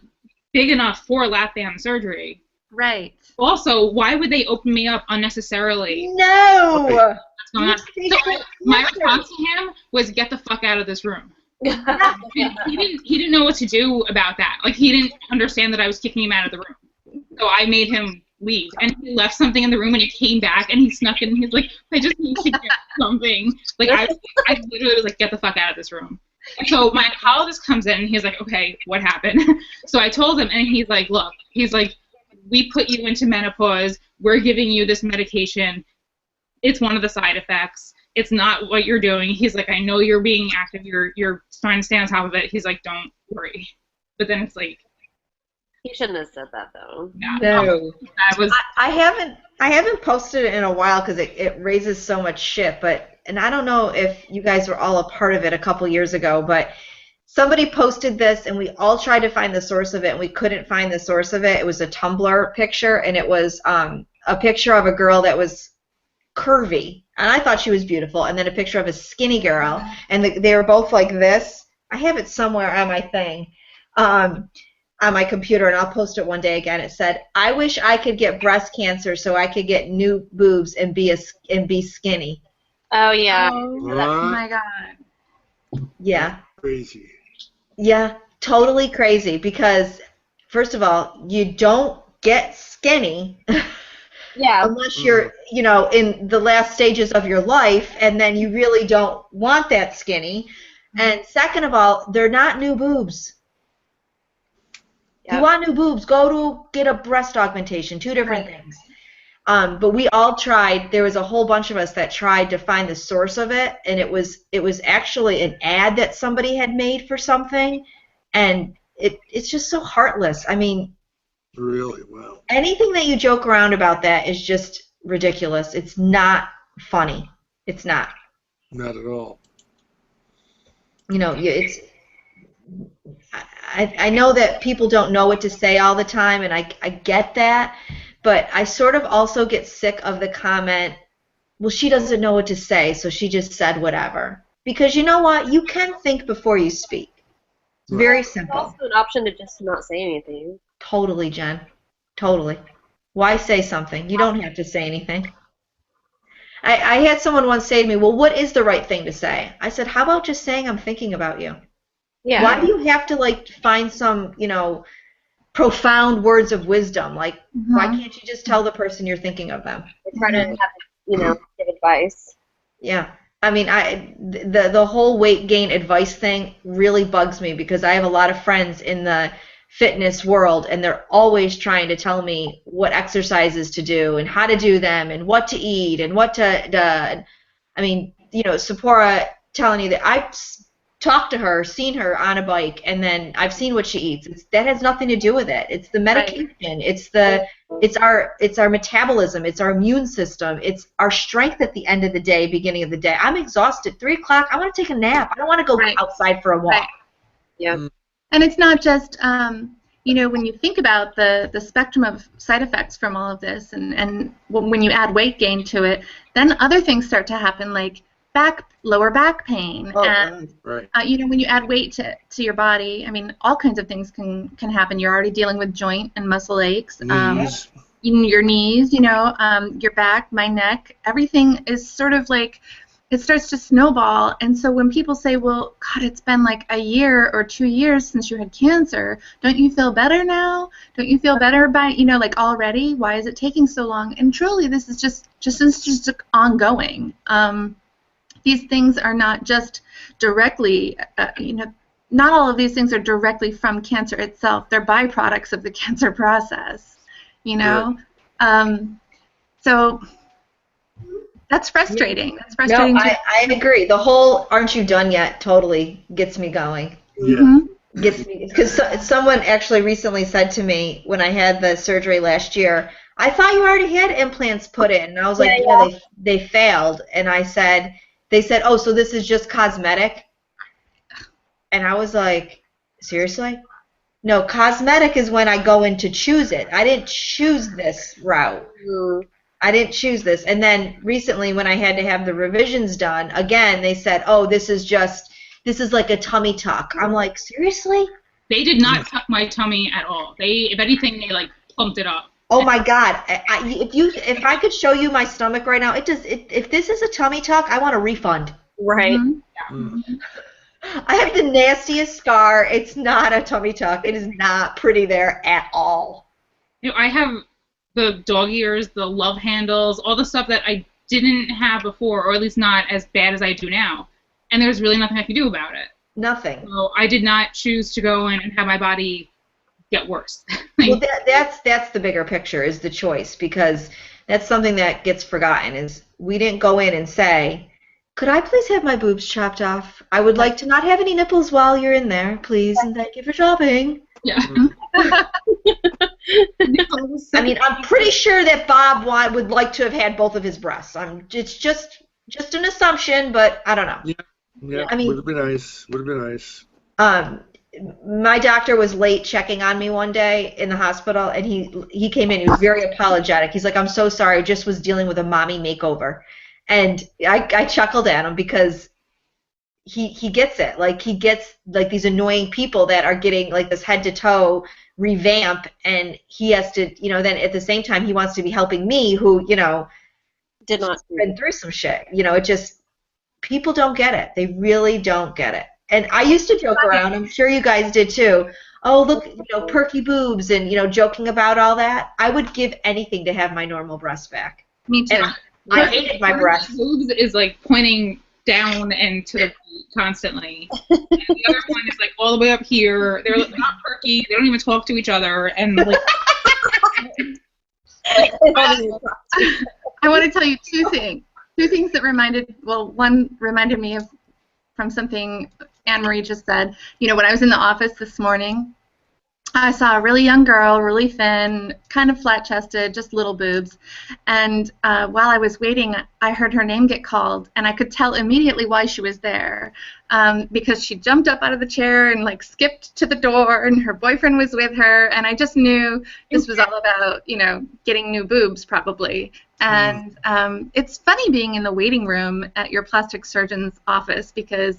big enough for lap band surgery. Right. Also, why would they open me up unnecessarily? No. Right. What's going on? So my response to him was, get the fuck out of this room. He didn't know what to do about that. Like, he didn't understand that I was kicking him out of the room. So I made him leave. And he left something in the room, and he came back, and he snuck in, and he's like, I just need to get something. Like, I literally was like, get the fuck out of this room. And so my oncologist comes in, and he's like, okay, what happened? So I told him, and he's like, look, we put you into menopause. We're giving you this medication. It's one of the side effects. It's not what you're doing. He's like, I know you're being active. You're trying to stay on top of it. He's like, don't worry. But then it's like, he shouldn't have said that though. yeah, No. that was. I haven't posted it in a while because it raises so much shit. And I don't know if you guys were all a part of it a couple years ago, but somebody posted this, and we all tried to find the source of it, and we couldn't find the source of it. It was a Tumblr picture, and it was a picture of a girl that was curvy, and I thought she was beautiful, and then a picture of a skinny girl, and they were both like this. I have it somewhere on my thing, on my computer, and I'll post it one day again. It said, I wish I could get breast cancer so I could get new boobs and be skinny. Oh yeah. Oh What? my God. Yeah. Crazy. Yeah, totally crazy, because first of all, you don't get skinny Yeah. unless you're, in the last stages of your life, and then you really don't want that skinny. And second of all, they're not new boobs. If you Yep. want new boobs, go to get a breast augmentation, 2 different things. But we all tried. There was a whole bunch of us that tried to find the source of it, and it was actually an ad that somebody had made for something, and it's just so heartless. I mean, Really? Wow. anything that you joke around about that is just ridiculous. It's not funny. It's not. Not at all. It's. I know that people don't know what to say all the time, and I get that, but I sort of also get sick of the comment, well, she doesn't know what to say, so she just said whatever. Because you know what? You can think before you speak. It's very It's simple. also an option to just not say anything. Totally, Jen. Totally. Why say something? You don't have to say anything. I had someone once say to me, well, what is the right thing to say? I said, how about just saying I'm thinking about you? Yeah. Why do you have to find some, profound words of wisdom? Like, why can't you just tell the person you're thinking of them? They try to have, give advice. Yeah. I mean, the whole weight gain advice thing really bugs me, because I have a lot of friends in the fitness world, and they're always trying to tell me what exercises to do and how to do them and what to eat and what to I mean, Sephora telling you that talked to her, seen her on a bike, and then I've seen what she eats. That has nothing to do with it. It's the medication. Right. It's our metabolism. It's our immune system. It's our strength at the end of the day, beginning of the day. I'm exhausted. 3 o'clock. I want to take a nap. I don't want to go outside for a walk. Right. Yeah. And it's not just, when you think about the spectrum of side effects from all of this, and when you add weight gain to it, then other things start to happen, like lower back pain. And, when you add weight to your body, I mean, all kinds of things can happen. You're already dealing with joint and muscle aches. Knees. Your knees, your back, my neck, everything is sort of like, it starts to snowball. And so when people say, well, God, it's been like a year or 2 years since you had cancer, don't you feel better now? Don't you feel better by, like already? Why is it taking so long? And truly, this is just ongoing. These things are not just directly, not all of these things are directly from cancer itself. They're byproducts of the cancer process, So that's frustrating. That's frustrating. No, I agree. The whole "aren't you done yet" totally gets me going. Yeah. Mm-hmm. Gets me, because someone actually recently said to me when I had the surgery last year, I thought you already had implants put in. And I was like, yeah, they failed. And they said, oh, so this is just cosmetic? And I was like, seriously? No, cosmetic is when I go in to choose it. I didn't choose this route. I didn't choose this. And then recently when I had to have the revisions done, again, they said, oh, this is like a tummy tuck. I'm like, seriously? They did not tuck my tummy at all. If anything, they like pumped it up. Oh my God! If I could show you my stomach right now, if this is a tummy tuck, I want a refund. Right. Mm-hmm. Yeah. I have the nastiest scar. It's not a tummy tuck. It is not pretty there at all. I have the dog ears, the love handles, all the stuff that I didn't have before, or at least not as bad as I do now. And there's really nothing I can do about it. Nothing. So I did not choose to go in and have my body get worse. Well, that's the bigger picture, is the choice, because that's something that gets forgotten. Is we didn't go in and say, could I please have my boobs chopped off? I would like to not have any nipples while you're in there, please, and thank you for shopping. Yeah. I mean, I'm pretty sure that Bob would like to have had both of his breasts. It's just an assumption, but I don't know. Yeah. I mean, would have been nice. Would have been nice. My doctor was late checking on me one day in the hospital, and he came in. He was very apologetic. He's like, I'm so sorry. I just was dealing with a mommy makeover. And I chuckled at him because he gets it. Like, he gets like these annoying people that are getting like this head to toe revamp, and he has to, then at the same time he wants to be helping me, who, did not been through some shit. It just, people don't get it. They really don't get it. And I used to joke around, I'm sure you guys did too. Oh, look, perky boobs, and, joking about all that. I would give anything to have my normal breasts back. Me too. And I hated my breasts. Boobs is like pointing down and to the right constantly. And the other one is like all the way up here. They're not perky. They don't even talk to each other. And like, I want to tell you two things. Two things that one reminded me of from something Anne-Marie just said. When I was in the office this morning, I saw a really young girl, really thin, kind of flat-chested, just little boobs. And while I was waiting, I heard her name get called, and I could tell immediately why she was there, because she jumped up out of the chair and like skipped to the door, and her boyfriend was with her, and I just knew this was all about, getting new boobs probably. And it's funny being in the waiting room at your plastic surgeon's office, because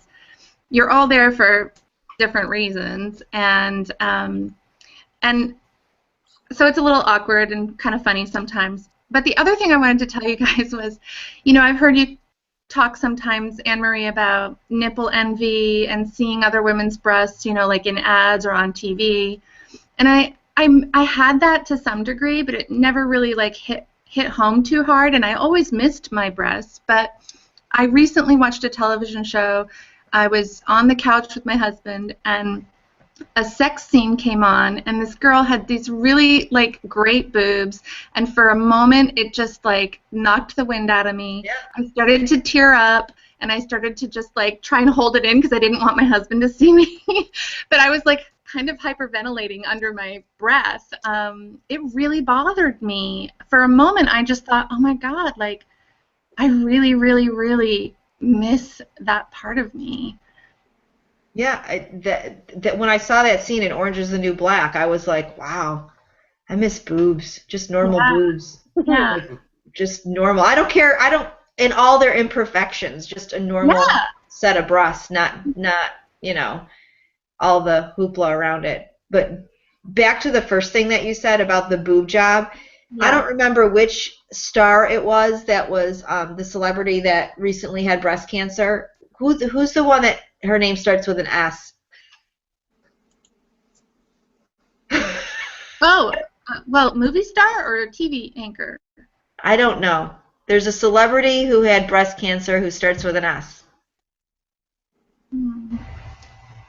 you're all there for different reasons, and so it's a little awkward and kind of funny sometimes. But the other thing I wanted to tell you guys was, I've heard you talk sometimes, Anne-Marie, about nipple envy and seeing other women's breasts, like in ads or on TV. And I had that to some degree, but it never really like hit home too hard, and I always missed my breasts. But I recently watched a television show. I was on the couch with my husband, and a sex scene came on, and this girl had these really like great boobs, and for a moment it just like knocked the wind out of me. Yeah. I started to tear up, and I started to just like try and hold it in because I didn't want my husband to see me. But I was like kind of hyperventilating under my breath. It really bothered me. For a moment, I just thought, oh my God, like I really, really, really miss that part of me. Yeah, that when I saw that scene in Orange is the New Black, I was like, wow, I miss boobs, just normal boobs. Yeah. Like, just normal. I don't care. I don't, in all their imperfections, just a normal Yeah. set of breasts, not you know, all the hoopla around it. But back to the first thing that you said about the boob job. I don't remember which star it was that was the celebrity that recently had breast cancer. Who's the one that her name starts with an S? Oh, well, movie star or TV anchor? I don't know. There's a celebrity who had breast cancer who starts with an S. Hmm.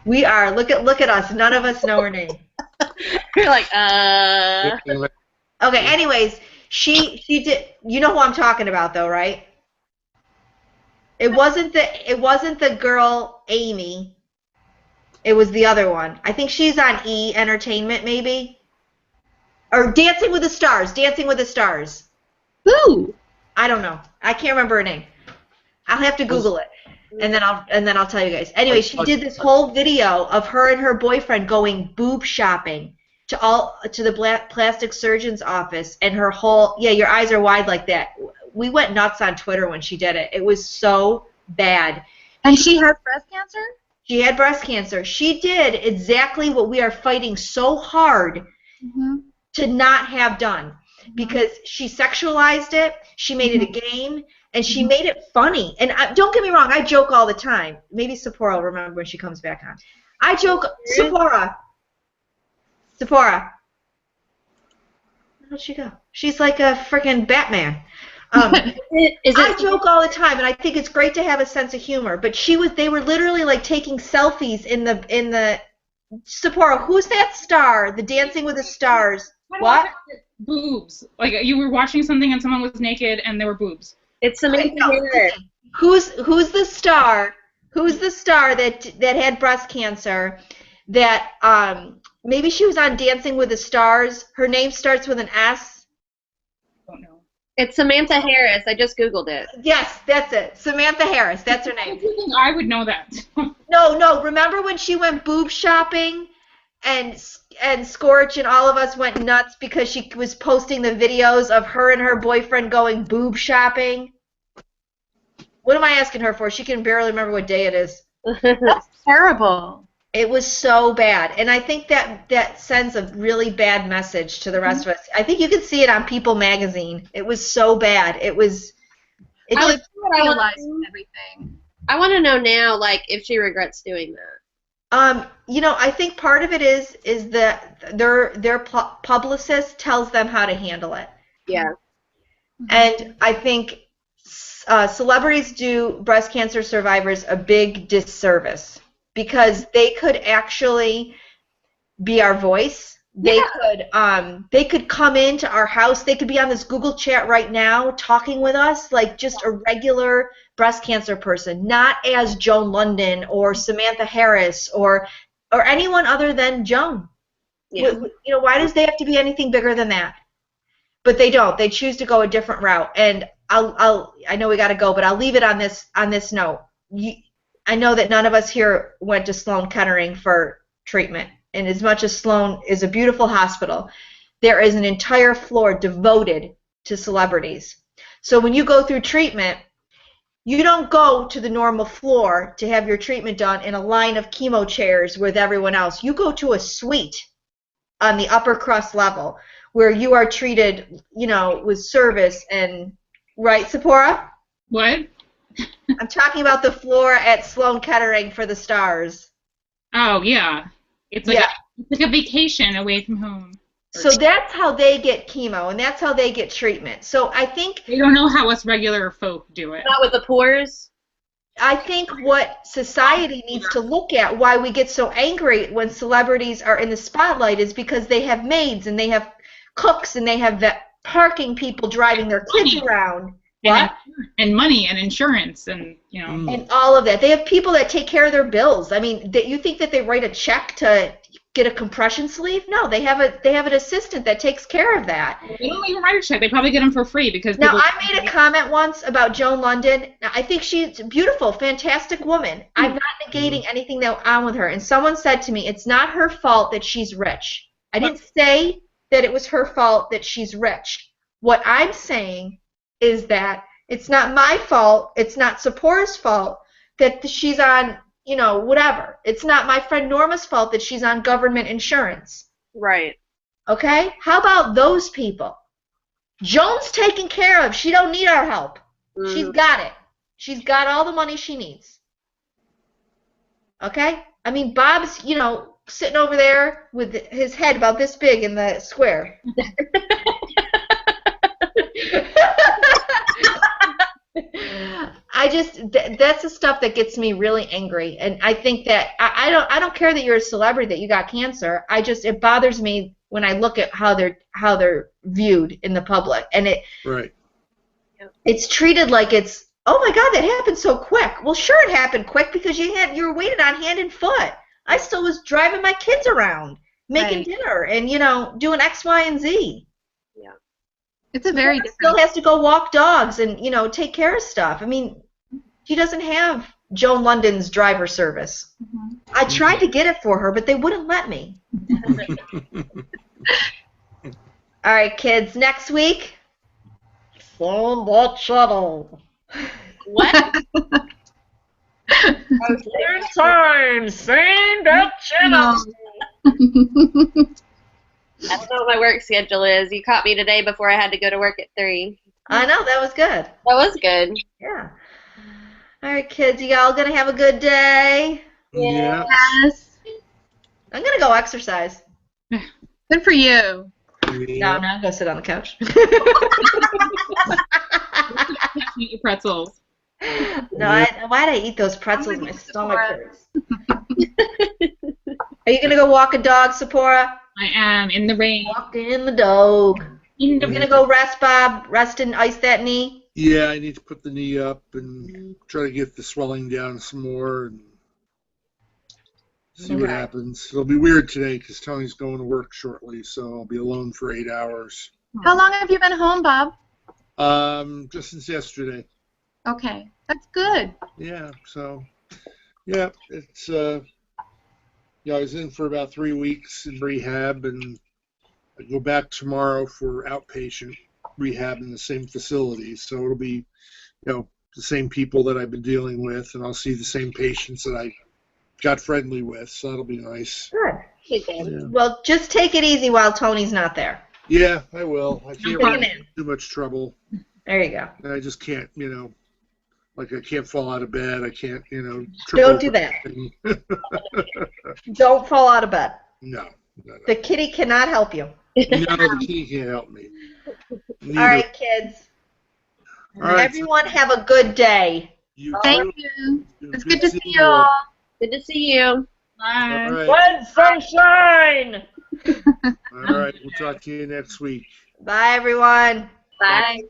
We are. Look at us. None of us know her name. You're like, Okay. Anyways, she did. You know who I'm talking about, though, right? It wasn't the girl Amy. It was the other one. I think she's on E Entertainment, maybe, or Dancing with the Stars. Dancing with the Stars. Who? I don't know. I can't remember her name. I'll have to Google it, and then I'll tell you guys. Anyway, she did this whole video of her and her boyfriend going boob shopping to the plastic surgeon's office, and her whole your eyes are wide like that. We went nuts on Twitter when she did it. It was so bad. And she has breast cancer? She had breast cancer. She did exactly what we are fighting so hard to not have done, because she sexualized it, she made it a game, and she made it funny. And don't get me wrong, I joke all the time. Maybe Sephora will remember when she comes back on. I joke, Sephora. Where'd she go? She's like a freaking Batman. I joke all the time, and I think it's great to have a sense of humor. But they were literally like taking selfies in the Sephora. Who's that star? The Dancing with the Stars. What? Boobs. Like you were watching something and someone was naked and there were boobs. it's Samantha Harris. Who's the star? Who's the star that had breast cancer? That maybe she was on Dancing with the Stars. Her name starts with an S. Don't know. It's Samantha Harris. I just Googled it. Yes, that's it. Samantha Harris. That's her I name. think I would know that. No. Remember when she went boob shopping, and Scorch and all of us went nuts because she was posting the videos of her and her boyfriend going boob shopping? What am I asking her for? She can barely remember what day it is. That's terrible. It was so bad, and I think that sends a really bad message to the rest of us. I think you can see it on People magazine. It was so bad. It just Realized everything. I want to know now, like, if she regrets doing that. I think part of it is that their publicist tells them how to handle it. Yeah. And I think celebrities do breast cancer survivors a big disservice, because they could actually be our voice. They could come into our house. They could be on this Google chat right now talking with us like just a regular breast cancer person, not as Joan London or Samantha Harris or anyone other than Joan. Yeah. Why does they have to be anything bigger than that? But they don't. They choose to go a different route. And I know we got to go, but I'll leave it on this note. I know that none of us here went to Sloan Kettering for treatment. And as much as Sloan is a beautiful hospital, there is an entire floor devoted to celebrities. So when you go through treatment, you don't go to the normal floor to have your treatment done in a line of chemo chairs with everyone else. You go to a suite on the upper crust level where you are treated, with service and, right, Sephora? What? I'm talking about the floor at Sloan Kettering for the stars. Oh, yeah. It's like a vacation away from home. So that's how they get chemo, and that's how they get treatment. So I think They don't know how us regular folk do it. Not with the pores. I think what society needs to look at, why we get so angry when celebrities are in the spotlight, is because they have maids and they have cooks and they have parking people driving their kids around. and, and money and insurance and And all of that. They have people that take care of their bills. I mean, you think that they write a check to get a compression sleeve? No, they have an assistant that takes care of that. They don't even write a check. They probably get them for free because Now, people. I made a comment once about Joan London. Now, I think she's a beautiful, fantastic woman. I'm not negating anything that went on with her. And someone said to me, it's not her fault that she's rich. I didn't say that it was her fault that she's rich. What I'm saying is that it's not my fault, it's not Sephora's fault that she's on, whatever. It's not my friend Norma's fault that she's on government insurance. Right. Okay? How about those people? Joan's taken care of. She don't need our help. She's got it. She's got all the money she needs. Okay? I mean, Bob's, sitting over there with his head about this big in the square. That's the stuff that gets me really angry, and I think that I don't care that you're a celebrity, that you got cancer. It bothers me when I look at how they're viewed in the public, and it's treated like it's, oh my God, that happened so quick. Well, sure, it happened quick because you were waited on hand and foot. I still was driving my kids around, making dinner, and doing X, Y, and Z. Yeah. It's a very different. Still has to go walk dogs and take care of stuff. I mean, she doesn't have Joan London's driver service. I tried to get it for her, but they wouldn't let me. All right, kids. Next week, send that shuttle. What? Third time, send that shuttle. I don't know what my work schedule is. You caught me today before I had to go to work at 3. I know, that was good. That was good. Yeah. All right, kids, you all gonna have a good day? Yeah. Yes. I'm gonna go exercise. Good for you. No, I'm not gonna sit on the couch. Eat your pretzels. No, why'd I eat those pretzels? My stomach hurts. Are you gonna go walk a dog, Sephora? I am in the rain. Walking the dog. In the You're gonna go rest, Bob. Rest and ice that knee. Yeah, I need to put the knee up and try to get the swelling down some more and see what happens. It'll be weird today because Tony's going to work shortly, so I'll be alone for 8 hours. How long have you been home, Bob? Just since yesterday. Okay, that's good. Yeah, so yeah, it's I was in for about 3 weeks in rehab, and I go back tomorrow for outpatient rehab in the same facility. So it'll be, the same people that I've been dealing with, and I'll see the same patients that I got friendly with. So that'll be nice. Good. Yeah. Well, just take it easy while Tony's not there. Yeah, I will. I can't Bring him run in. too much trouble. There you go. I just can't, like I can't fall out of bed. I can't, trip Don't over do that. anything. Don't fall out of bed. No. The kitty cannot help you. No, the kitty can't help me. Neither. All right, kids. All right. Everyone have a good day. Thank you. It's good to see you all. Good to see you. Bye. All right. Good sunshine. All right. We'll talk to you next week. Bye, everyone. Bye.